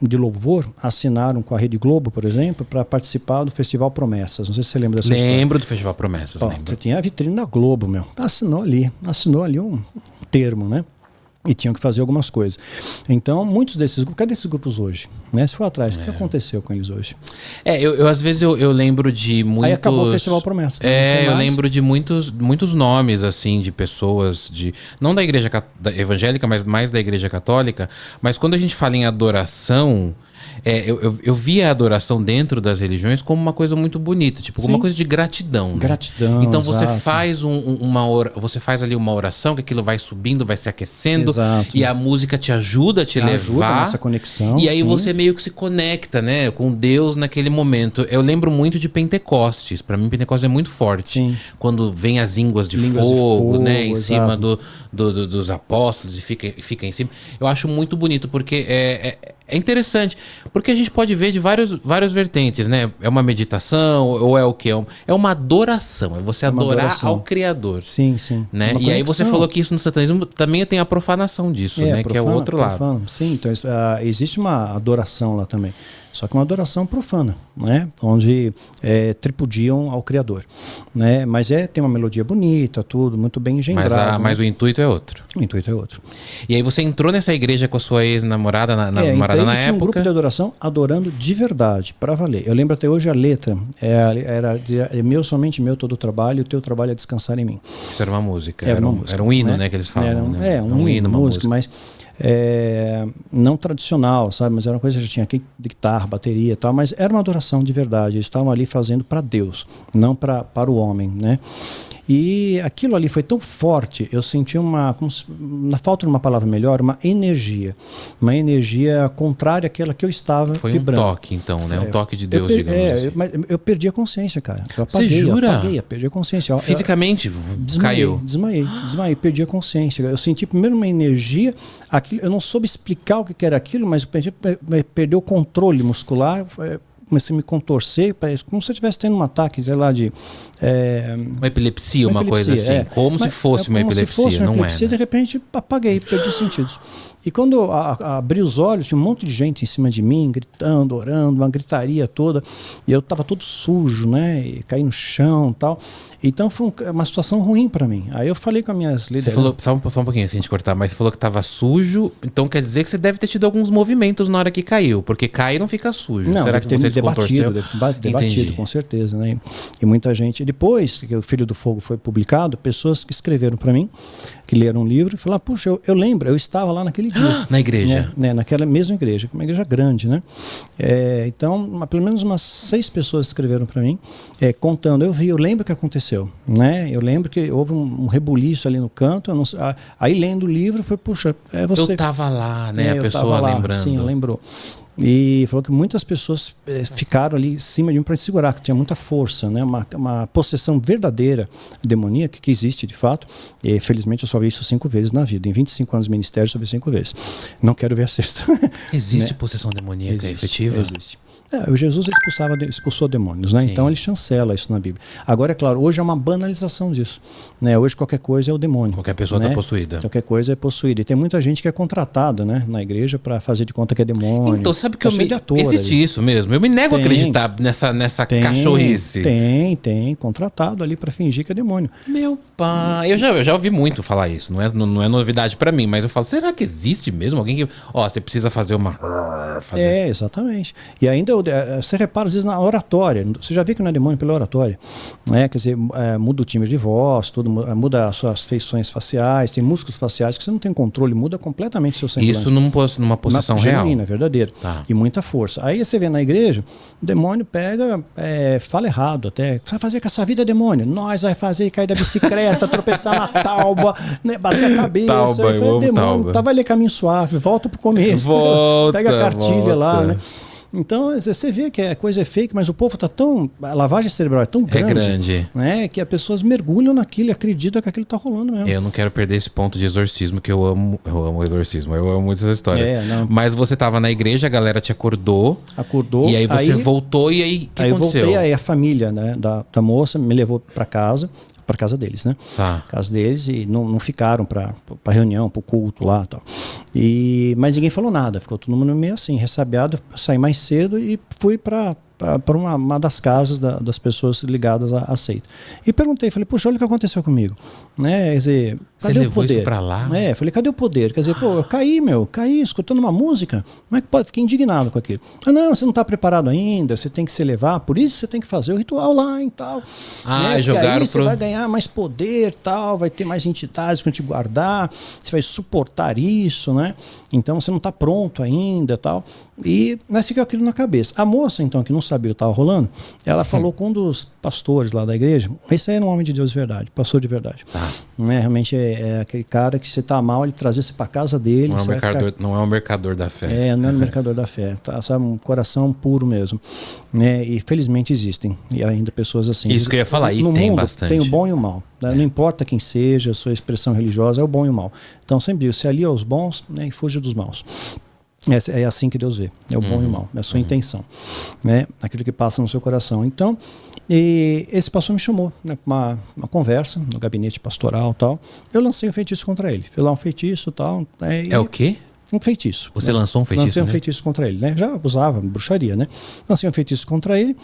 de louvor assinaram com a Rede Globo, por exemplo, para participar do Festival Promessas? Não sei se você lembra dessa história. Lembro do Festival Promessas, lembro. Você tinha a vitrine da Globo, assinou ali um termo, né? E tinham que fazer algumas coisas. Então, muitos desses grupos, cadê esses grupos hoje? Né? Se for atrás, o que aconteceu com eles hoje? Eu às vezes eu lembro de muitos... Aí acabou o Festival Promessa. Eu lembro de muitos nomes, assim, de pessoas, não da igreja evangélica, mas mais da igreja católica. Mas quando a gente fala em adoração... Eu via a adoração dentro das religiões como uma coisa muito bonita, tipo, como uma coisa de gratidão. Né? Gratidão. Então você exato. faz você faz ali uma oração, que aquilo vai subindo, vai se aquecendo, exato. E a música te ajuda a te levar nessa conexão. E aí você meio que se conecta, né, com Deus naquele momento. Eu lembro muito de Pentecostes. Para mim, Pentecostes é muito forte. Sim. Quando vem as línguas de fogo, né, em cima dos apóstolos e fica em cima. Eu acho muito bonito, porque é interessante, porque a gente pode ver de várias vertentes, né? É uma meditação, ou é o quê? É uma adoração, é você adorar ao Criador. Sim. Né? E aí você falou que isso no satanismo também tem a profanação disso, né? Que é o outro lado. Sim, então existe uma adoração lá também. Só que uma adoração profana, né? Onde tripudiam ao Criador, né? Mas tem uma melodia bonita, tudo muito bem engendrado. Mas o intuito é outro. O intuito é outro. E aí você entrou nessa igreja com a sua ex-namorada na tinha um grupo de adoração adorando de verdade, para valer. Eu lembro até hoje a letra, era meu, somente meu, todo o trabalho, o teu trabalho é descansar em mim. Isso era uma música. Música, era um hino, né, que eles falam. Um hino, uma música, mas não tradicional, sabe? Mas era uma coisa que já tinha aqui, guitarra, bateria e tal, mas era uma adoração de verdade. Eles estavam ali fazendo para Deus, não para o homem, né? E aquilo ali foi tão forte, eu senti na falta de uma palavra melhor, uma energia contrária àquela que eu estava vibrando. Foi um toque, então, né? Um toque de Deus, digamos assim. Mas eu perdi a consciência, cara. Eu apaguei, Você jura? Eu perdi a consciência. Fisicamente caiu? Desmaiei, perdi a consciência. Eu senti primeiro uma energia, eu não soube explicar o que era aquilo, mas eu perdi o controle muscular, comecei a me contorcer, como se eu estivesse tendo um ataque, sei lá, de... uma epilepsia, uma coisa assim. Como se fosse uma epilepsia, não é? De repente, apaguei, perdi os sentidos. E quando eu abri os olhos, tinha um monte de gente em cima de mim, gritando, orando, uma gritaria toda. E eu estava todo sujo, né? E caí no chão e tal. Então foi uma situação ruim para mim. Aí eu falei com as minhas líderes. Você falou, só um pouquinho assim de cortar, mas você falou que estava sujo, então quer dizer que você deve ter tido alguns movimentos na hora que caiu, porque cair não fica sujo. Não, será que você contorceu. Debatido, Entendi. com certeza, né? E muita gente, depois que o Filho do Fogo foi publicado, pessoas que escreveram para mim, que leram um livro, e falaram, puxa, eu lembro, eu estava lá naquele dia. Na igreja? Né? Naquela mesma igreja, uma igreja grande, né? Então, pelo menos umas 6 pessoas escreveram para mim, contando, eu lembro o que aconteceu, né? Eu lembro que houve um rebuliço ali no canto, aí lendo o livro, foi, puxa, você... Eu estava lá, né? A pessoa lá, lembrando. Sim, lembrou. E falou que muitas pessoas ficaram ali em cima de mim para te segurar, que tinha muita força, né? Uma possessão verdadeira demoníaca que existe de fato. E felizmente eu só vi isso 5 vezes na vida. Em 25 anos de ministério, eu só vi 5 vezes. Não quero ver a 6ª. Existe né? possessão demoníaca efetiva? Existe. O Jesus expulsou demônios, né? Então ele chancela isso na Bíblia. Agora, é claro, hoje é uma banalização disso, né? Hoje qualquer coisa é o demônio. Qualquer pessoa está né? possuída. Qualquer coisa é possuída. E tem muita gente que é contratada, né, na igreja para fazer de conta que é demônio. Então, sabe que existe ali. isso mesmo? Eu me nego a acreditar nessa cachorrice. Tem contratado ali para fingir que é demônio. Meu pai, eu já ouvi muito falar isso. Não é novidade para mim, mas eu falo, será que existe mesmo alguém que, você precisa fazer uma exatamente. E ainda você repara às vezes na oratória. Você já viu que não é demônio pela oratória, né? Quer dizer, muda o timbre de voz, tudo muda as suas feições faciais, tem músculos faciais que você não tem controle, muda completamente o seu semblante. Isso numa possessão real. Genuína, verdadeira. Tá. E muita força. Aí você vê na igreja, o demônio pega, fala errado até. O que você vai fazer com essa vida, demônio? Nós vai fazer cair da bicicleta, tropeçar na tauba, né, bater a cabeça. Tauba, eu amo demônio, tauba. vai ler caminho suave, volta pro começo. Pega a cartilha lá, né? Então, você vê que a coisa é fake, mas o povo está tão... A lavagem cerebral é tão grande, né, que as pessoas mergulham naquilo e acreditam que aquilo está rolando mesmo. Eu não quero perder esse ponto de exorcismo, que eu amo o exorcismo, eu amo muito essa história. Mas você estava na igreja, a galera te acordou. E aí você voltou e aí o que aconteceu? Eu voltei, aí a família, né, da moça me levou para casa deles, né? Tá. Casa deles, e não ficaram para reunião, para o culto lá e tal. Mas ninguém falou nada, ficou todo mundo meio assim, ressabiado. Saí mais cedo e fui para uma das casas das pessoas ligadas à seita. E perguntei, falei, puxa, olha o que aconteceu comigo. Né? Quer dizer, cadê o poder? Você levou isso pra lá? Falei, cadê o poder? Quer dizer, eu caí escutando uma música, como é que pode? Fiquei indignado com aquilo. Não, você não está preparado ainda, você tem que se elevar, por isso você tem que fazer o ritual lá e tal. Jogaram aí você vai ganhar mais poder, tal, vai ter mais entidades que vão te guardar, você vai suportar isso, né? Então você não está pronto ainda, tal. E nós ficamos aquilo na cabeça. A moça, então, que não sabia o que estava rolando, ela falou com um dos pastores lá da igreja. Esse aí era um homem de Deus de verdade, pastor de verdade. Realmente é aquele cara que você está mal, ele trazer você para casa dele. Não é um mercador da fé. Não é um mercador da fé. Sabe, um coração puro mesmo. Né? E felizmente existem. E ainda pessoas assim. Isso que eu ia falar, e tem bastante. Tem o bom e o mal. Né? Não importa quem seja, a sua expressão religiosa, é o bom e o mal. Então sempre digo, se alia aos bons, né, e fuja dos maus. É assim que Deus vê, é o bom e o mal, é a sua intenção, né? Aquilo que passa no seu coração. Então, esse pastor me chamou, né, para uma conversa no gabinete pastoral e tal. Eu lancei um feitiço contra ele, fiz lá um feitiço e tal. É o quê? Um feitiço. Você lançou um feitiço? Lancei um feitiço contra ele, né? Já usava bruxaria, né? Lancei um feitiço contra ele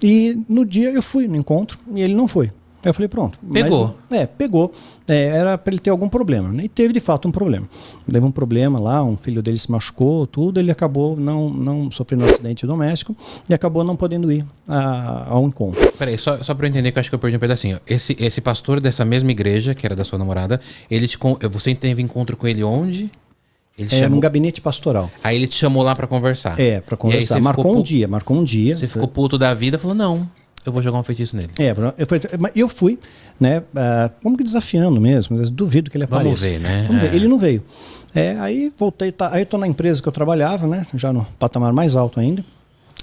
e no dia eu fui no encontro e ele não foi. Eu falei, pronto. Pegou. Pegou. Era para ele ter algum problema. Né? E teve, de fato, um problema. Teve um problema lá, um filho dele se machucou, tudo. Ele acabou não sofrendo um acidente doméstico e acabou não podendo ir ao encontro. Peraí, só para eu entender, que eu acho que eu perdi um pedacinho. Esse pastor dessa mesma igreja, que era da sua namorada, você teve encontro com ele onde? Num gabinete pastoral. Aí ele te chamou lá para conversar. Para conversar. Marcou um dia. Você ficou puto da vida e falou, não... Eu vou jogar um feitiço nele. Eu fui, né, como que desafiando mesmo, duvido que ele apareça. Vamos ver, né? Vamos ver. Ele não veio. Aí voltei, aí eu tô na empresa que eu trabalhava, né, já no patamar mais alto ainda.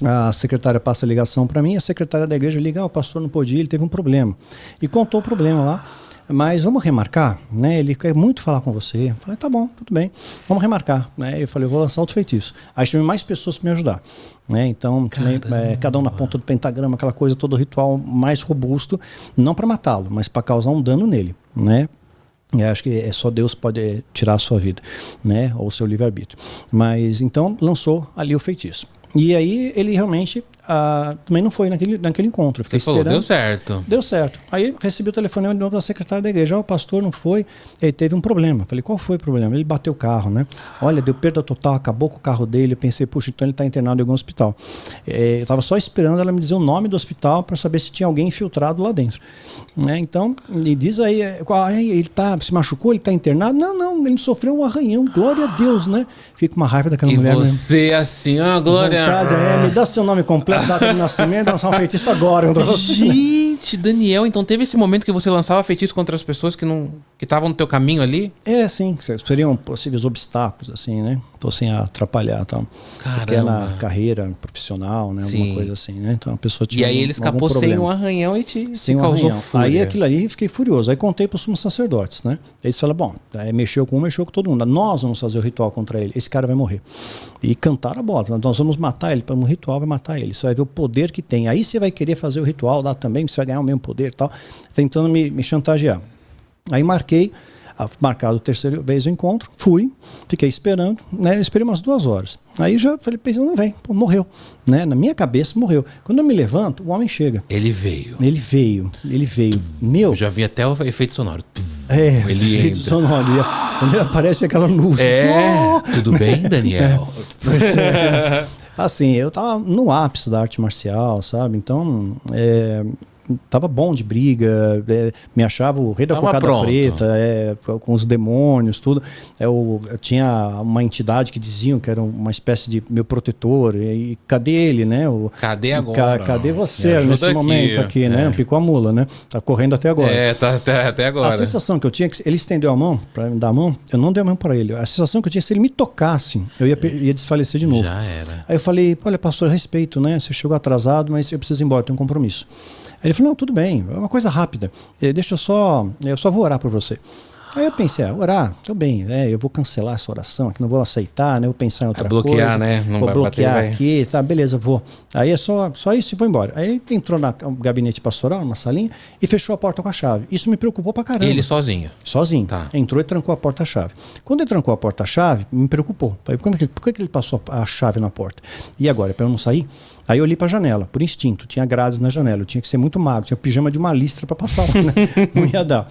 A secretária passa a ligação para mim, a secretária da igreja liga, o pastor não pôde ir, ele teve um problema. E contou o problema lá. Mas vamos remarcar, né? Ele quer muito falar com você. Eu falei, tá bom, tudo bem, vamos remarcar, né? Eu falei, eu vou lançar outro feitiço. Aí chamei mais pessoas para me ajudar, né? Então, cada um na ponta do pentagrama, aquela coisa, todo ritual mais robusto, não para matá-lo, mas para causar um dano nele, né? E acho que só Deus pode tirar a sua vida, né? Ou o seu livre-arbítrio. Mas então lançou ali o feitiço. E aí ele realmente também não foi naquele encontro. Eu fiquei Você falou, esperando. deu certo. Deu certo. Aí recebi o telefonema de novo da secretária da igreja. O pastor não foi, ele teve um problema. Falei, qual foi o problema? Ele bateu o carro, né? Olha, deu perda total, acabou com o carro dele. Eu pensei, puxa, então ele está internado em algum hospital. Eu estava só esperando ela me dizer o nome do hospital para saber se tinha alguém infiltrado lá dentro. Né? Então, me diz aí, ele se machucou, ele está internado? Não, ele sofreu um arranhão, glória a Deus, né? Fico com uma raiva daquela mulher. E você assim, ó, Glória. Vontade, me dá seu nome completo, data de nascimento, lançar um feitiço agora. Gente, Daniel, então teve esse momento que você lançava feitiço contra as pessoas que estavam no teu caminho ali? Sim, seriam possíveis obstáculos, assim, né? Fossem atrapalhar e tal. Caramba. Pequena carreira profissional, né? Sim. Alguma coisa assim, né? Então a pessoa tinha E aí ele escapou sem um arranhão e te causou fúria. Aí aquilo aí, fiquei furioso. Aí contei para os sumos sacerdotes, né? Eles falaram, bom, mexeu com todo mundo. Nós vamos fazer o ritual contra ele. Esse cara vai morrer. E cantaram a bola. Nós vamos matar ele. Para um ritual vai matar ele. Você vai ver o poder que tem. Aí você vai querer fazer o ritual lá também, você vai ganhar o mesmo poder e tal. Tentando me chantagear. Aí marcado a terceira vez o encontro, fui, fiquei esperando, né? Eu esperei umas 2 horas. Aí já falei, pensando, não vem, morreu. Né? Na minha cabeça, morreu. Quando eu me levanto, o homem chega. Ele veio. Meu. Eu já vi até o efeito sonoro. Ele efeito sonoro. Quando ele aparece aquela luz. Tudo bem, Daniel? Assim, eu tava no ápice da arte marcial, sabe? Então, tava bom de briga, me achava o rei da cocada preta, com os demônios, tudo. Eu tinha uma entidade que diziam que era uma espécie de meu protetor, e cadê ele, né? Cadê agora? Cadê você nesse momento aqui, né? Picou a mula, né? Tá correndo até agora. Tá até agora. A sensação que eu tinha, que ele estendeu a mão para me dar a mão, eu não dei a mão para ele. A sensação que eu tinha, se ele me tocasse, eu ia desfalecer de novo. Já era. Aí eu falei, olha, pastor, respeito, né? Você chegou atrasado, mas eu preciso ir embora, tenho um compromisso. Aí ele falou, não, tudo bem, é uma coisa rápida, eu só vou orar por você. Aí eu pensei, orar, tudo bem, eu vou cancelar essa oração aqui, não vou aceitar, né? Eu vou pensar em outra coisa. Bloquear, né? Não vou vai bloquear bater, aqui, tá, beleza, vou. Aí é só isso e vou embora. Aí entrou no gabinete pastoral, numa salinha, e fechou a porta com a chave. Isso me preocupou pra caramba. Ele sozinho? Sozinho. Tá. Entrou e trancou a porta-chave. Quando ele trancou a porta-chave, me preocupou. Falei, por que ele passou a chave na porta? E agora, para eu não sair? Aí eu olhei para a janela, por instinto, tinha grades na janela, eu tinha que ser muito magro, tinha pijama de uma listra para passar lá, né? Não ia dar.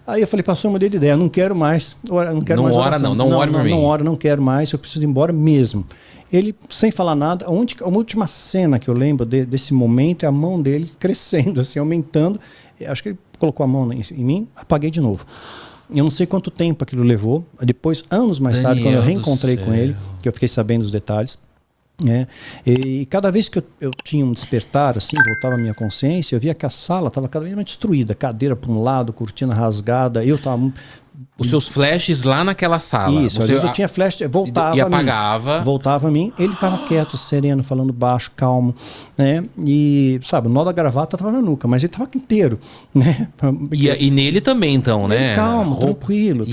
Aí eu falei, pastor, eu mudei de ideia, não quero mais, não ora, não quero mais, eu preciso ir embora mesmo. Ele, sem falar nada, a última cena que eu lembro desse momento é a mão dele crescendo, assim, aumentando. Acho que ele colocou a mão em mim, apaguei de novo. Eu não sei quanto tempo aquilo levou. Depois, anos mais tarde, quando eu reencontrei com ele, que eu fiquei sabendo os detalhes, e cada vez que eu tinha um despertar, assim, voltava a minha consciência, eu via que a sala estava cada vez mais destruída, cadeira para um lado, cortina rasgada, eu estava... Os seus flashes lá naquela sala. Isso, às vezes eu tinha flash, voltava e apagava. Voltava a mim, ele estava quieto, sereno, falando baixo, calmo, né? E, sabe, o nó da gravata estava na nuca, mas ele estava inteiro, né? E nele também, então, né? Calmo, tranquilo.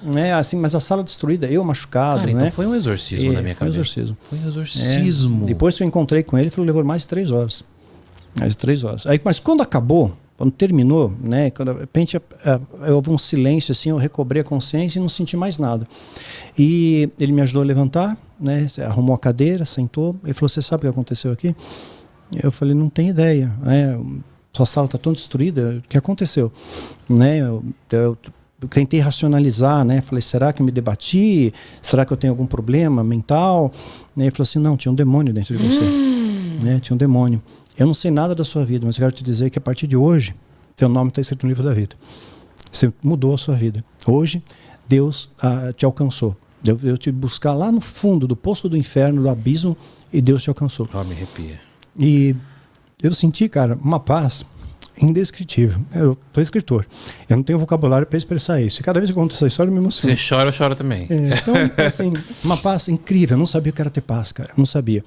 Né? Assim, mas a sala destruída, eu machucado, cara, né? Então foi um exorcismo na minha cabeça. Foi um exorcismo. Depois que eu encontrei com ele, levou mais de 3 horas. Mais de 3 horas. Aí, mas quando acabou, quando terminou, né, quando de repente houve um silêncio, assim, eu recobrei a consciência e não senti mais nada. E ele me ajudou a levantar, né, arrumou a cadeira, sentou, ele falou, você sabe o que aconteceu aqui? Eu falei, não tenho ideia, né, sua sala está tão destruída, o que aconteceu? Né, eu tentei racionalizar, né, falei, será que eu me debati? Será que eu tenho algum problema mental? Ele falou assim, não, tinha um demônio dentro de você, né, tinha um demônio. Eu não sei nada da sua vida, mas eu quero te dizer que a partir de hoje, teu nome está escrito no livro da vida. Você mudou a sua vida. Hoje, Deus te alcançou. Eu te buscar lá no fundo do poço do inferno, do abismo, e Deus te alcançou. Me arrepia. E eu senti, cara, uma paz indescritível. Eu sou escritor. Eu não tenho vocabulário para expressar isso. E cada vez que eu conto essa história, eu me emociono. Você chora, eu choro também. Então, assim, uma paz incrível. Eu não sabia o que era ter paz, cara. Eu não sabia.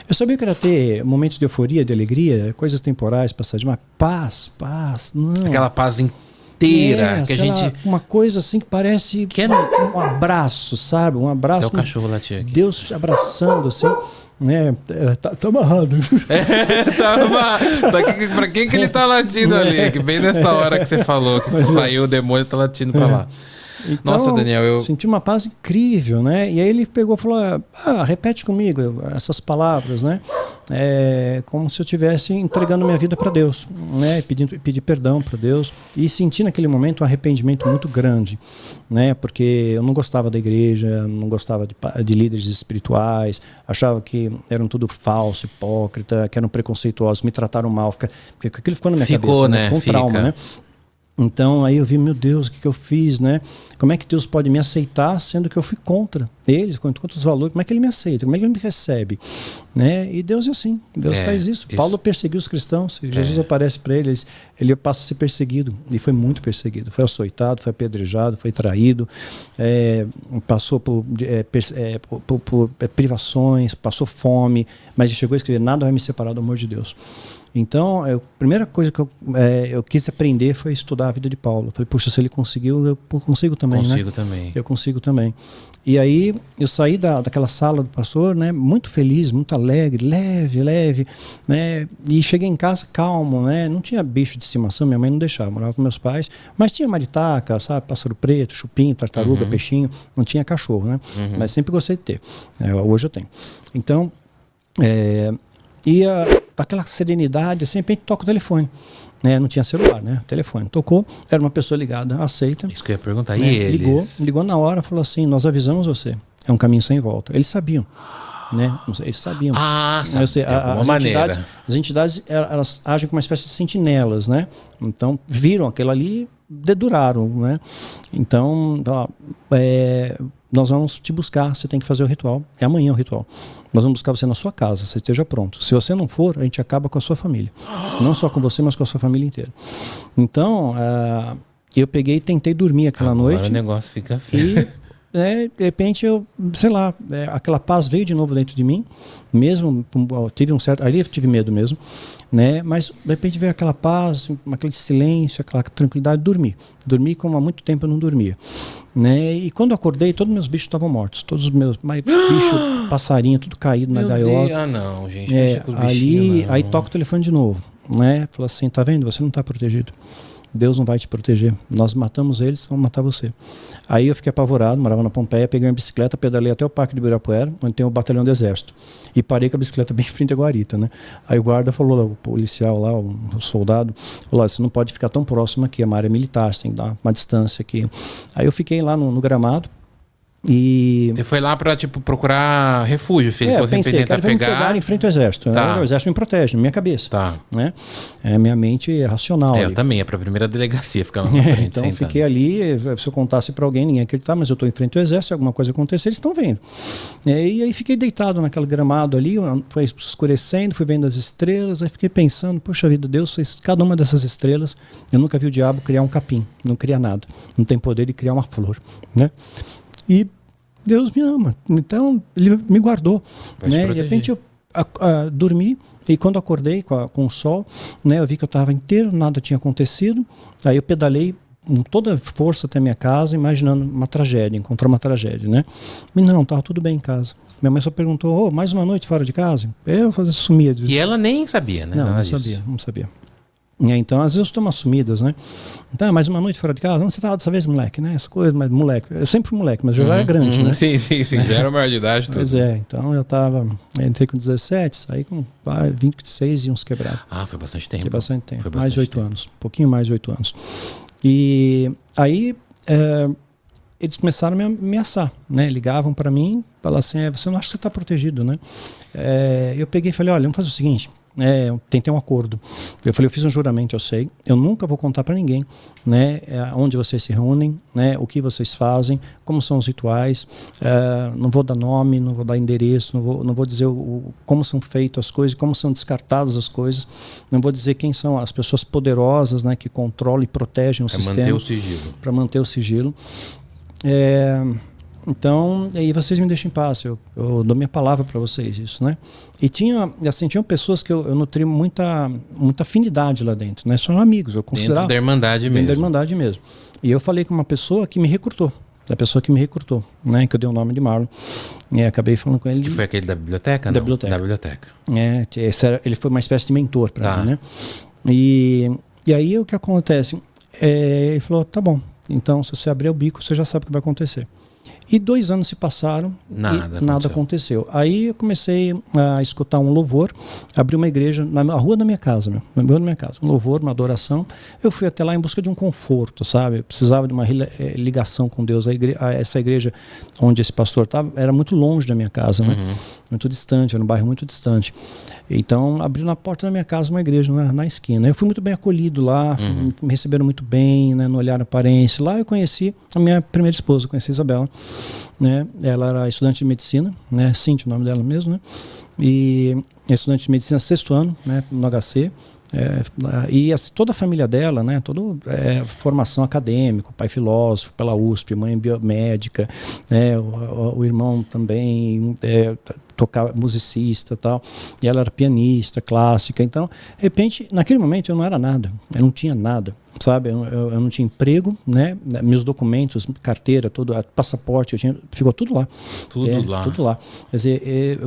Eu sabia que era ter momentos de euforia, de alegria, coisas temporais, passageiras, mas paz, não. Aquela paz inteira que a gente... Uma coisa assim que parece um abraço, sabe? Um abraço. Até o cachorro latir aqui. Deus te abraçando, assim. Tá amarrado. Tá amarrado. Pra quem que ele tá latindo ali? Que bem nessa hora que você falou que saiu o demônio, tá latindo pra lá. Então, Nossa, Daniel, eu senti uma paz incrível, né? E aí ele pegou e falou, repete comigo essas palavras, né? Como se eu estivesse entregando minha vida para Deus, né? Pedir perdão para Deus, e senti naquele momento um arrependimento muito grande, né? Porque eu não gostava da igreja, não gostava de líderes espirituais, achava que eram tudo falso, hipócrita, que eram preconceituosos, me trataram mal, porque aquilo ficou na minha cabeça, né? Com trauma, né? Então aí eu vi, meu Deus, o que eu fiz, né? Como é que Deus pode me aceitar sendo que eu fui contra ele, contra os valores? Como é que ele me aceita? Como é que ele me recebe? Né? E Deus é assim, Deus faz isso. Paulo perseguiu os cristãos, Jesus aparece para eles, ele passa a ser perseguido, e foi muito perseguido, foi açoitado, foi apedrejado, foi traído, passou por privações, passou fome, mas ele chegou a escrever, nada vai me separar do amor de Deus. Então, a primeira coisa que eu quis aprender foi estudar a vida de Paulo. Eu falei, puxa, se ele conseguiu, eu consigo também, consigo, né? também. Eu consigo também. E aí, eu saí daquela sala do pastor, né? Muito feliz, muito alegre, leve, né? E cheguei em casa calmo, né? Não tinha bicho de estimação, minha mãe não deixava, morava com meus pais, mas tinha maritaca, sabe? Pássaro preto, chupim, tartaruga, peixinho, não tinha cachorro, né? Mas sempre gostei de ter. Hoje eu tenho. Então, aquela serenidade, assim, de repente toca o telefone. Não tinha celular, né? Telefone. Tocou, era uma pessoa ligada, aceita. Isso que eu ia perguntar. E eles? Ligou na hora, falou assim, nós avisamos você. É um caminho sem volta. Eles sabiam. Né? Eles sabiam. Sabe, as entidades, elas agem como uma espécie de sentinelas, né? Então, viram aquilo ali, deduraram, né? Então, nós vamos te buscar, você tem que fazer o ritual. É amanhã o ritual. Nós vamos buscar você na sua casa, você esteja pronto. Se você não for, a gente acaba com a sua família. Não só com você, mas com a sua família inteira. Então, eu peguei e tentei dormir aquela noite. Agora o negócio fica feio. De repente aquela paz veio de novo dentro de mim, mesmo ali eu tive medo mesmo, né? Mas de repente veio aquela paz, aquele silêncio, aquela tranquilidade, dormi como há muito tempo eu não dormia, né? E quando eu acordei, todos os meus bichos estavam mortos, todos os meus bichos, passarinho, tudo caído na gaiola. Não, gente, aí toca o telefone de novo, né? Fala assim, tá vendo? Você não está protegido. Deus não vai te proteger. Nós matamos eles, vamos matar você. Aí eu fiquei apavorado, morava na Pompeia, peguei uma bicicleta, pedalei até o Parque de Ibirapuera, onde tem o batalhão do Exército. E parei com a bicicleta bem em frente à guarita, né? Aí o guarda falou, o policial lá, o soldado, falou, você não pode ficar tão próximo aqui, é uma área militar, você tem que dar uma distância aqui. Aí eu fiquei lá no gramado, e você foi lá pra, procurar refúgio, se ele fosse tentar me pegar em frente ao exército. Tá. O exército me protege, na minha cabeça. Tá. Né? Minha mente é racional. Eu também, é pra primeira delegacia ficar lá na frente. Então fiquei ali, se eu contasse pra alguém, ninguém ia acreditar, mas eu tô em frente ao exército, se alguma coisa acontecer, eles estão vendo. E aí fiquei deitado naquele gramado ali, foi escurecendo, fui vendo as estrelas, aí fiquei pensando, poxa vida, Deus fez cada uma dessas estrelas. Eu nunca vi o diabo criar um capim, não cria nada. Não tem poder de criar uma flor, né? E Deus me ama, então Ele me guardou, né? De repente eu dormi, e quando acordei com o sol, né, eu vi que eu estava inteiro, nada tinha acontecido. Aí eu pedalei com toda a força até minha casa, imaginando uma tragédia, encontrar uma tragédia, né? E não, estava tudo bem em casa. Minha mãe só perguntou, mais uma noite fora de casa? Eu sumia. E ela nem sabia, né? Não sabia. Então, às vezes eu tomo sumidas, né? Então, mais uma noite fora de casa, onde você estava dessa vez, moleque, né? Essa coisa, mas moleque. Eu sempre fui moleque, mas eu já era grande, né? Sim, já era maior de idade. Pois então eu entrei com 17, saí com 26 e uns quebrados. Foi bastante tempo. Foi bastante tempo, mais de 8 anos, um pouquinho mais de 8 anos. E aí eles começaram a me ameaçar, né? Ligavam para mim, falavam assim, você não acha que você está protegido, né? Eu peguei e falei, olha, vamos fazer o seguinte, eu tentei um acordo. Eu falei, eu fiz um juramento, eu sei, eu nunca vou contar para ninguém, né, onde vocês se reúnem, né, o que vocês fazem, como são os rituais, não vou dar nome, não vou dar endereço, não vou dizer como são feitas as coisas, como são descartadas as coisas, não vou dizer quem são as pessoas poderosas, né, que controlam e protegem o sistema. Para manter o sigilo. Para manter o sigilo. Então, aí vocês me deixam em paz, eu dou minha palavra para vocês, isso, né? E tinham pessoas que eu nutri muita afinidade lá dentro, né? São amigos, eu considerava. Dentro da Irmandade mesmo. Dentro da Irmandade mesmo. E eu falei com uma pessoa que me recrutou, né? Que eu dei o nome de Marlon. E acabei falando com ele. Que foi aquele da biblioteca? Da biblioteca. Ele foi uma espécie de mentor para mim, né? E aí o que acontece? Ele falou, tá bom, Então, se você abrir o bico, você já sabe o que vai acontecer. E 2 anos se passaram e nada aconteceu. Aí eu comecei a escutar um louvor, abri uma igreja na rua da minha casa, um louvor, uma adoração. Eu fui até lá em busca de um conforto, sabe? Eu precisava de uma ligação com Deus. Essa igreja onde esse pastor estava era muito longe da minha casa, né? Muito distante, era um bairro muito distante. Então, abri na porta da minha casa uma igreja na esquina. Eu fui muito bem acolhido lá, me receberam muito bem, né? No olhar aparência. Lá eu conheci a minha primeira esposa, conheci a Isabela. Né? Ela era estudante de medicina, né? Cíntia, o nome dela mesmo, né? E é estudante de medicina 6º ano, né? No HC. E toda a família dela, né? Toda formação acadêmica, pai filósofo pela USP, mãe biomédica, né? O irmão também tocava, musicista e tal, e ela era pianista clássica. Então, de repente, naquele momento eu não era nada, eu não tinha nada, sabe? Eu não tinha emprego, né? Meus documentos, carteira, tudo, passaporte, ficou tudo lá. Tudo lá. Quer dizer,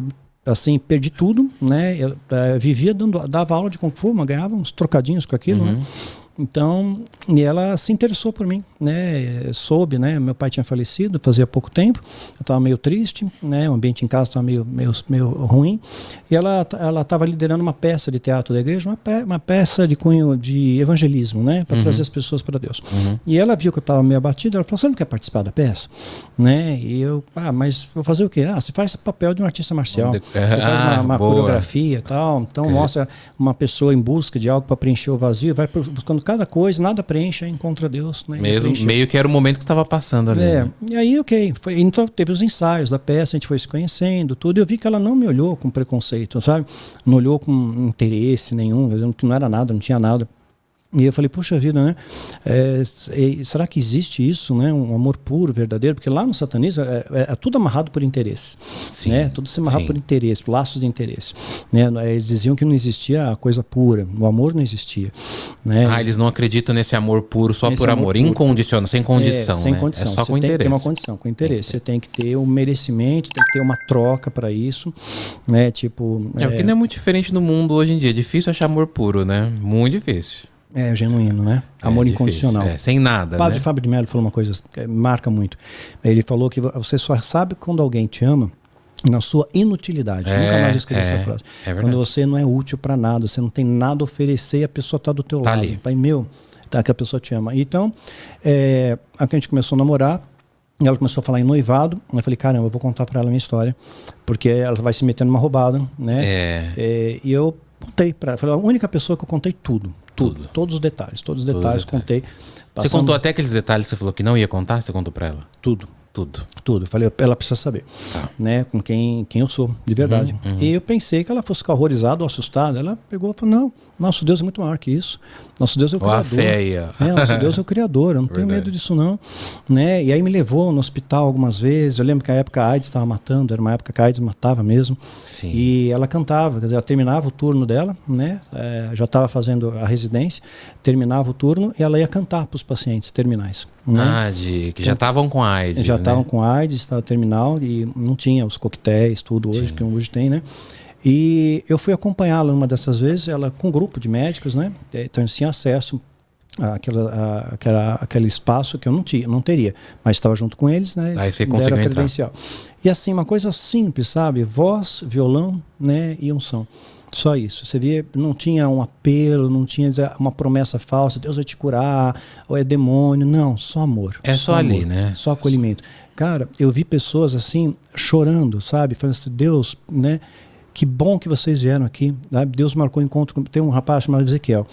assim, perdi tudo, né? Eu vivia dava aula de Kung Fu, mas ganhava uns trocadinhos com aquilo, né? Então, e ela se interessou por mim, né? Soube, né? Meu pai tinha falecido fazia pouco tempo, eu estava meio triste, né? O ambiente em casa estava meio ruim, e ela estava liderando uma peça de teatro da igreja, uma peça de cunho de evangelismo, né? Para trazer as pessoas para Deus. E ela viu que eu estava meio abatido, ela falou: você não quer participar da peça? Né? E eu, mas vou fazer o quê? Você faz o papel de um artista marcial, você faz uma coreografia e tal, então mostra uma pessoa em busca de algo para preencher o vazio, vai buscando cada coisa, nada preenche, aí encontra Deus. Né? Meio que era o momento que estava passando ali. Né? E aí, então teve os ensaios da peça, a gente foi se conhecendo, tudo, e eu vi que ela não me olhou com preconceito, sabe? Não olhou com interesse nenhum, que não era nada, não tinha nada. E eu falei, puxa vida, né? Será que existe isso, né? Um amor puro, verdadeiro? Porque lá no satanismo é tudo amarrado por interesse. Sim, né? Tudo se amarrado por interesse, por laços de interesse. Né? Eles diziam que não existia a coisa pura, o amor não existia. Né? Eles não acreditam nesse amor puro só por amor, incondicional, sem condição. Sem né? condição. É só você com tem interesse. Que ter uma condição, com interesse. Você tem que ter um merecimento, tem que ter uma troca para isso. Né? Tipo, porque não é muito diferente no mundo hoje em dia. É difícil achar amor puro, né? Muito difícil. Genuíno, né? Amor incondicional. Sem nada, O padre Fábio de Mello falou uma coisa que marca muito. Ele falou que você só sabe quando alguém te ama na sua inutilidade. Nunca mais esqueci essa frase. Quando você não é útil para nada, você não tem nada a oferecer e a pessoa está do teu lado. Ali. Pai meu, que a pessoa te ama. Então, a gente começou a namorar, ela começou a falar em noivado. Eu falei, caramba, eu vou contar para ela a minha história, porque ela vai se meter numa roubada, né? E eu contei para ela. Falei, a única pessoa que eu contei tudo. Todos os detalhes, contei. Você contou até aqueles detalhes que você falou que não ia contar? Você contou pra ela? Tudo. Eu falei, ela precisa saber, né, com quem eu sou, de verdade. E eu pensei que ela fosse ficar horrorizada ou assustada. Ela pegou e falou, não, nosso Deus é muito maior que isso. Nosso Deus é o Criador. Nosso Deus é o Criador, eu não tenho medo disso não. Né? E aí me levou no hospital algumas vezes. Eu lembro que a época a AIDS estava matando, era uma época que a AIDS matava mesmo. Sim. E ela cantava, quer dizer, ela terminava o turno dela, né? Já estava fazendo a residência, terminava o turno e ela ia cantar para os pacientes terminais. Né? Que já estavam com AIDS. Já estavam com AIDS, estava terminal e não tinha os coquetéis, tudo hoje, que hoje tem, né? E eu fui acompanhá-la numa dessas vezes, ela com um grupo de médicos, né? Então eu tinha acesso àquele espaço que eu não teria, mas estava junto com eles, né? Aí você conseguiu entrar. Credencial. E assim, uma coisa simples, sabe? Voz, violão, né? E unção. Só isso. Você via, não tinha um apelo, não tinha uma promessa falsa, Deus vai te curar, ou é demônio. Não, só amor. Só ali, amor, né? Só acolhimento. Cara, eu vi pessoas assim, chorando, sabe? Falando assim, Deus, né? Que bom que vocês vieram aqui. Sabe? Deus marcou encontro comigo. Tem um rapaz chamado Ezequiel.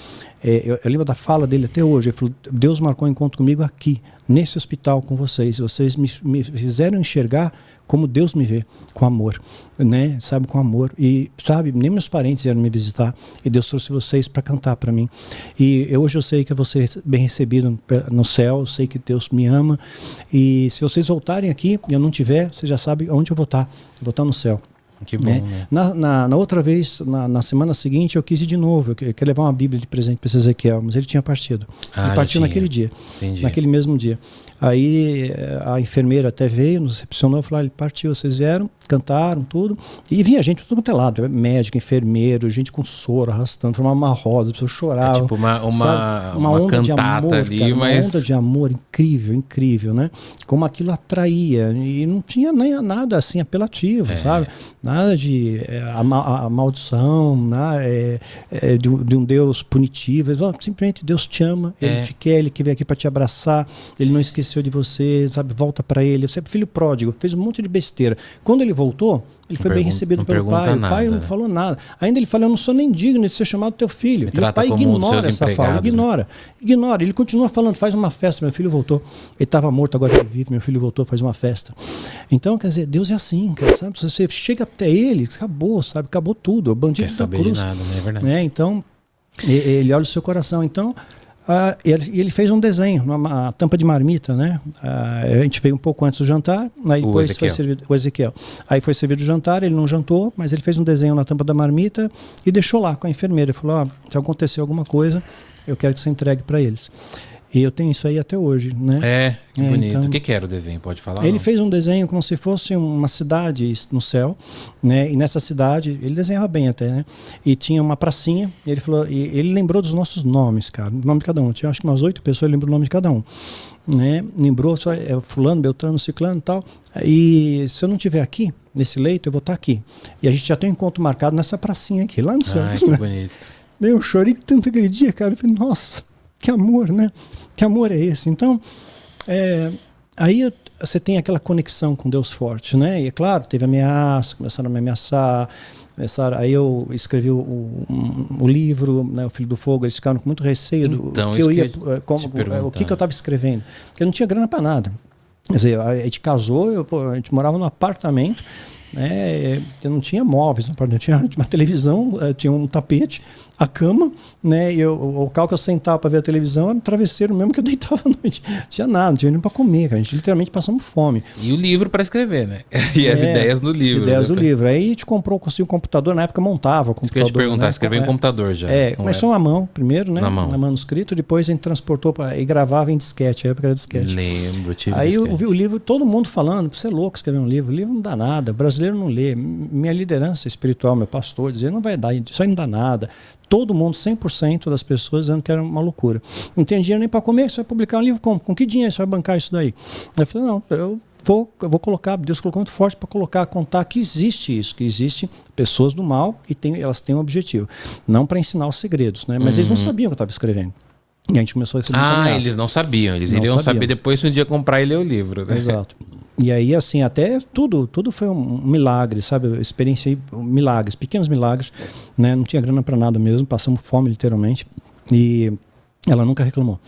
Eu lembro da fala dele até hoje. Ele falou, Deus marcou encontro comigo aqui, nesse hospital com vocês. Vocês me fizeram enxergar como Deus me vê, com amor, né? Sabe, com amor. E, sabe, nem meus parentes vieram me visitar. E Deus trouxe vocês para cantar para mim. E hoje eu sei que eu vou ser bem recebido no céu. Eu sei que Deus me ama. E se vocês voltarem aqui e eu não tiver, você já sabe onde eu vou estar. Eu vou estar no céu. Que bom, né? né? Na outra vez, na semana seguinte, eu quis ir de novo. Eu queria levar uma Bíblia de presente para esse Ezequiel, mas ele tinha partido. Ah, Ele partiu já tinha. naquele dia. Entendi. Naquele mesmo dia. Aí a enfermeira até veio, nos recepcionou, falou: ele partiu, vocês vieram, cantaram, tudo. E vinha gente tudo quanto é lado, médico, enfermeiro, gente com soro arrastando, formava uma roda, as pessoas choravam. É tipo uma onda de cantata amor, ali, cara, mas... uma onda de amor incrível, incrível, né? Como aquilo atraía. E não tinha nem nada assim apelativo, sabe? Nada de a maldição, né? De um Deus punitivo. Simplesmente Deus te ama, Ele te quer, Ele que veio aqui para te abraçar, Ele não esqueceu de você, sabe? Volta para Ele. Você é filho pródigo, fez um monte de besteira. Quando ele voltou, ele foi bem recebido pelo pai. O pai não falou nada. Ainda ele falou: eu não sou nem digno de ser chamado teu filho. E o pai ignora essa fala, ignora. Ele continua falando: faz uma festa, meu filho voltou. Ele estava morto, agora ele vive, meu filho voltou, faz uma festa. Então, quer dizer, Deus é assim, cara, sabe? Você chega até Ele, acabou, sabe? Acabou tudo. O bandido quer da saber cruz. De nada, não é verdade? Então, ele olha o seu coração. Então, ele fez um desenho, uma tampa de marmita, né? A gente veio um pouco antes do jantar, aí depois foi servido o Ezequiel. Aí foi servido o jantar, ele não jantou, mas ele fez um desenho na tampa da marmita e deixou lá com a enfermeira. Ele falou: se acontecer alguma coisa, eu quero que você entregue para eles. E eu tenho isso aí até hoje, né? Que bonito. Então, o que era o desenho? Pode falar? Ele fez um desenho como se fosse uma cidade no céu, né? E nessa cidade, ele desenhava bem até, né? E tinha uma pracinha, e ele falou, e ele lembrou dos nossos nomes, cara, o nome de cada um. Tinha acho que umas 8 pessoas, ele lembrou o nome de cada um, né? Lembrou só fulano, beltrano, ciclano e tal. E se eu não estiver aqui, nesse leito, eu vou estar aqui. E a gente já tem um encontro marcado nessa pracinha aqui, lá no céu. Ai, que bonito. Eu chorei tanto aquele dia, cara. Eu falei: nossa, que amor, né? Que amor é esse? Então, aí você tem aquela conexão com Deus forte, né? E é claro, teve ameaça, começaram a me ameaçar. Aí eu escrevi o livro, né, O Filho do Fogo. Eles ficaram com muito receio do que eu ia, o que eu estava escrevendo. Porque eu não tinha grana para nada. Quer dizer, a gente casou, a gente morava num apartamento, né? Eu não tinha móveis no apartamento, tinha uma televisão, tinha um tapete, a cama, né? E o local que eu sentava para ver a televisão era um travesseiro mesmo que eu deitava à noite. Não tinha nada, não tinha nem para comer, cara. A gente literalmente passamos fome. E o livro para escrever, né? E as ideias no livro. Ideias do livro. Aí a gente conseguiu um computador, na época montava o computador. Isso que eu ia te perguntar, né? escreveu em computador já. Começou na mão primeiro, né? Na mão. Na manuscrito, depois a gente transportou e gravava em disquete, a época era disquete. Lembro, tive Aí disquete. eu vi o livro, todo mundo falando: você é louco escrever um livro, o livro não dá nada, o brasileiro não lê. Minha liderança espiritual, meu pastor, dizia: não vai dar, isso aí não dá nada. Todo mundo, 100% das pessoas dizendo que era uma loucura. Não tem dinheiro nem para comer, você vai publicar um livro como? Com que dinheiro você vai bancar isso daí? Eu falei: não, eu vou colocar, Deus colocou muito forte para contar que existe isso, que existe pessoas do mal e elas têm um objetivo. Não para ensinar os segredos, né? Mas eles não sabiam que eu estava escrevendo. E a gente começou a receber ameaça. Eles não sabiam, eles não iriam sabiam. saber depois se um dia comprar e ler o livro, né? Exato. E aí, assim, até tudo foi um milagre, sabe? Eu experienciei milagres, pequenos milagres, né? Não tinha grana para nada mesmo, passamos fome, literalmente. E ela nunca reclamou,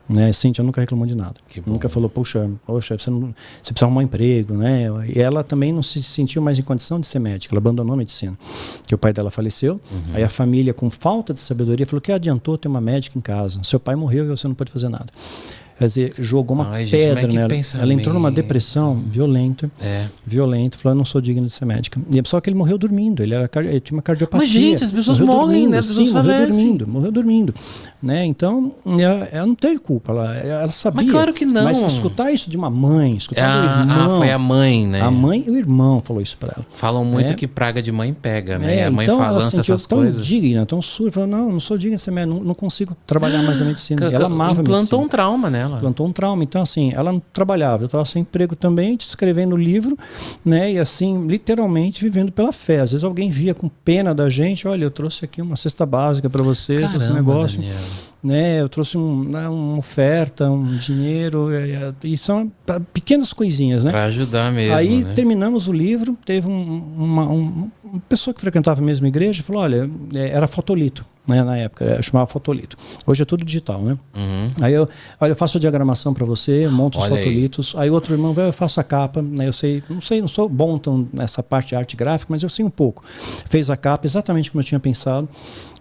né? Cíntia nunca reclamou de nada. Nunca falou: poxa, você precisa arrumar um emprego, né? E ela também não se sentiu mais em condição de ser médica, ela abandonou a medicina, que o pai dela faleceu. Aí a família, com falta de sabedoria, falou: que adiantou ter uma médica em casa? Seu pai morreu e você não pode fazer nada. Quer dizer, jogou uma pedra nela. Ela entrou numa depressão violenta. Violenta. Falou: eu não sou digna de ser médica. E só que ele morreu dormindo. Ele tinha uma cardiopatia. Mas, gente, as pessoas morrem, né? As pessoas morreu dormindo. Né? Então, ela não teve culpa. Ela sabia. Mas claro que não. Mas escutar isso de uma mãe, escutar do irmão. Foi a mãe, né? A mãe e o irmão falou isso pra ela. Falam muito que praga de mãe pega, né? A mãe então lança ela se sentiu essas tão coisas. Digna, tão surda. Falou: não sou digna de ser médica, não consigo trabalhar mais na medicina. Ela amava a medicina. Plantou um trauma nela. Plantou um trauma. Então, assim, ela não trabalhava. Eu estava sem emprego também, escrevendo livro, né? E assim, literalmente vivendo pela fé. Às vezes alguém via com pena da gente: olha, eu trouxe aqui uma cesta básica para você, Caramba, trouxe um negócio. Daniel. Né? Eu trouxe uma oferta, um dinheiro. E são pequenas coisinhas, né? Para ajudar mesmo. Aí né? terminamos o livro, teve uma pessoa que frequentava a mesma igreja falou: olha, era fotolito. né, na época, chamava fotolito. Hoje é tudo digital, né? Aí eu faço a diagramação para você, monto os fotolitos, aí outro irmão vai, eu faço a capa, né, não sou bom tão nessa parte de arte gráfica, mas eu sei um pouco. Fez a capa exatamente como eu tinha pensado,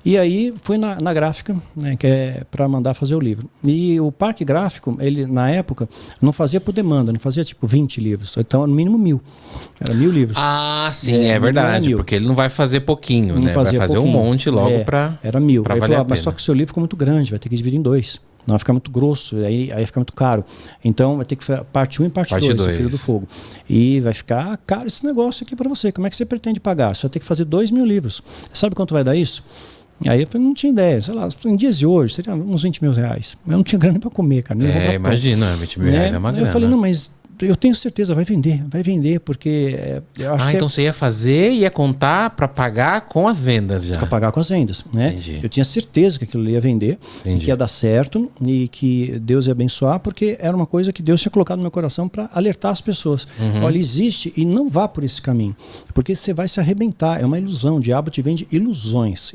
e aí fui na gráfica, né, que é para mandar fazer o livro. E o parque gráfico, ele na época não fazia por demanda, não fazia tipo 20 livros, então no mínimo 1.000, era 1.000 livros. Ah, sim, é verdade, porque ele não vai fazer pouquinho, né? Vai fazer um monte logo para era 1.000. Aí falou, mas só que o seu livro ficou muito grande, vai ter que dividir em 2. Não, vai ficar muito grosso, aí fica muito caro. Então vai ter que fazer parte 1 e parte 2, Filho do Fogo. E vai ficar caro esse negócio aqui para você. Como é que você pretende pagar? Você vai ter que fazer 2.000 livros. Sabe quanto vai dar isso? Aí eu falei, não tinha ideia, sei lá, em dias de hoje seria uns 20 mil reais. Eu não tinha grana para comer, cara. Imagina, 20 mil reais é uma grana. Eu falei, não, mas eu tenho certeza, vai vender, porque eu acho que então você ia fazer e ia contar para pagar com as vendas já. Para pagar com as vendas, né? Entendi. Eu tinha certeza que aquilo ia vender, e que ia dar certo e que Deus ia abençoar, porque era uma coisa que Deus tinha colocado no meu coração para alertar as pessoas. Olha, existe e não vá por esse caminho, porque você vai se arrebentar, é uma ilusão, o diabo te vende ilusões,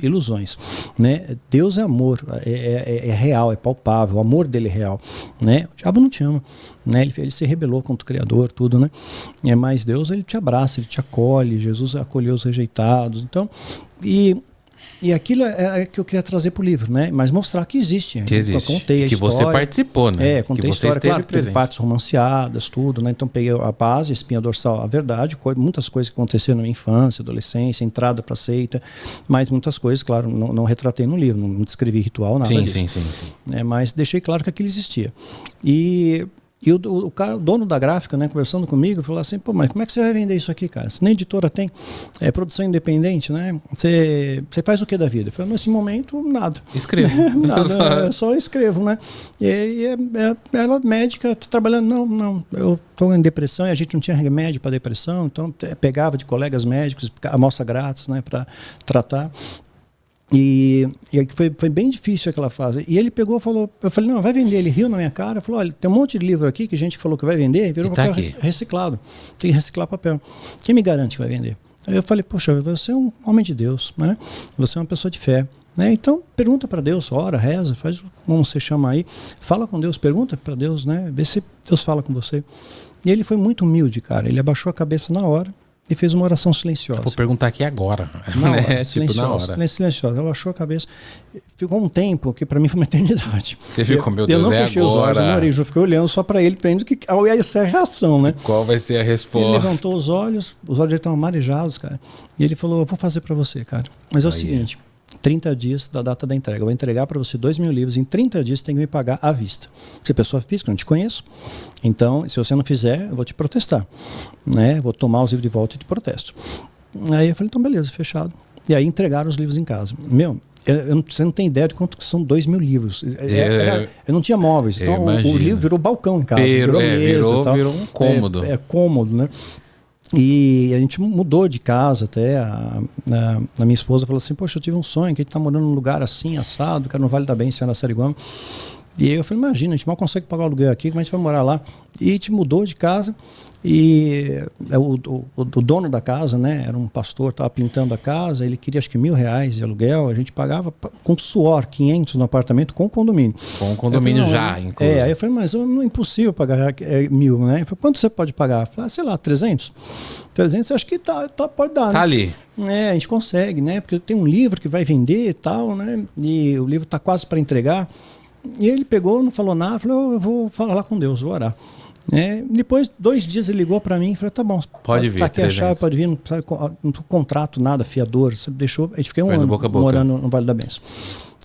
né? Deus é amor, é real, é palpável, o amor dele é real, né? O diabo não te ama, né? Ele se rebelou contra o Criador, tudo, né? Mas Deus, ele te abraça, ele te acolhe, Jesus acolheu os rejeitados, então, e aquilo é que eu queria trazer para o livro, né? Mas mostrar que existe. Que existe. Eu contei a que história. Você participou, né? Contei a história, claro, teve partes romanceadas, tudo, né? Então peguei a base, a espinha dorsal, a verdade, muitas coisas que aconteceram na minha infância, adolescência, entrada para a seita, mas muitas coisas, claro, não retratei no livro, não descrevi ritual, nada disso. Sim. Mas deixei claro que aquilo existia. E o dono da gráfica, né, conversando comigo, falou assim, pô, mas como é que você vai vender isso aqui, cara? Se nem editora tem, é produção independente, né? Você faz o que da vida? Eu falei, nesse momento, nada. Escrevo. Nada, eu só escrevo, né? E ela médica, tá trabalhando, não, eu estou em depressão e a gente não tinha remédio para depressão, então pegava de colegas médicos, amostra grátis, né, para tratar. E foi bem difícil aquela fase. E ele pegou e falou, eu falei, não, vai vender. Ele riu na minha cara, falou, olha, tem um monte de livro aqui que gente falou que vai vender, e virou papel reciclado. Tem que reciclar papel. Quem me garante que vai vender? Aí eu falei, poxa, você é um homem de Deus, né? Você é uma pessoa de fé, né? Então pergunta para Deus, ora, reza, faz como você chama aí, fala com Deus, pergunta para Deus, né? Vê se Deus fala com você. E ele foi muito humilde, cara. Ele abaixou a cabeça na hora e fez uma oração silenciosa. Vou perguntar aqui agora. Na hora, silenciosa. Ela baixou a cabeça. Ficou um tempo que para mim foi uma eternidade. Você ficou, meu Deus, eu não fechei os olhos, eu não orei, eu fiquei olhando só para ele, vendo que essa é a reação, né? Qual vai ser a resposta? Ele levantou os olhos dele estavam marejados, cara. E ele falou, eu vou fazer para você, cara. Mas é o seguinte, 30 dias da data da entrega. Eu vou entregar para você 2.000 livros. Em 30 dias você tem que me pagar à vista. Você é pessoa física, eu não te conheço. Então, se você não fizer, eu vou te protestar, né? Vou tomar os livros de volta e te protesto. Aí eu falei, então beleza, fechado. E aí entregaram os livros em casa. Você não tem ideia de quanto que são 2.000 livros. Eu não tinha móveis. Então o livro virou balcão em casa. Virou mesa. Virou um cômodo. É cômodo, né? E a gente mudou de casa até, a minha esposa falou assim, poxa, eu tive um sonho que a gente tá morando num lugar assim, assado, que era no Vale da Bênção, na Sariguama. E aí eu falei, imagina, a gente mal consegue pagar o aluguel aqui, como a gente vai morar lá? E a gente mudou de casa e o dono da casa, né, era um pastor, estava pintando a casa, ele queria acho que R$1.000 de aluguel, a gente pagava com suor, 500 no apartamento com condomínio. Com condomínio já, inclusive. Aí eu falei, mas não é impossível pagar 1.000, né? Ele falou, quanto você pode pagar? Eu falei, sei lá, 300? 300 acho que pode dar, né? Tá ali. A gente consegue, né? Porque tem um livro que vai vender e tal, né? E o livro está quase para entregar. E ele pegou, não falou nada, falou, eu vou falar com Deus, vou orar. Depois, 2 dias ele ligou para mim e falou, tá bom, pode vir, tá aqui a chave, pode vir, não contrato nada, fiador, você deixou, a gente fiquei um ano morando no Vale da Bênção,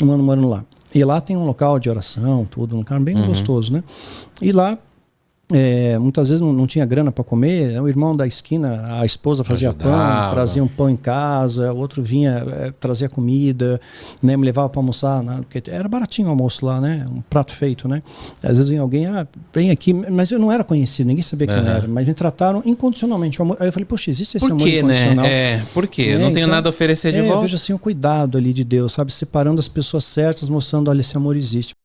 um ano morando lá. E lá tem um local de oração, tudo, um lugar bem gostoso, né? E lá, muitas vezes não tinha grana para comer, o irmão da esquina, a esposa fazia pão, trazia um pão em casa, o outro vinha, trazia comida, né, me levava para almoçar, né, porque era baratinho o almoço lá, né, um prato feito, né, às vezes vinha alguém, vem aqui, mas eu não era conhecido, ninguém sabia quem era, mas me trataram incondicionalmente, aí eu falei, poxa, existe esse amor incondicional? Por quê? Eu não tenho nada a oferecer de volta? Eu vejo assim o cuidado ali de Deus, sabe, separando as pessoas certas, mostrando, olha, esse amor existe.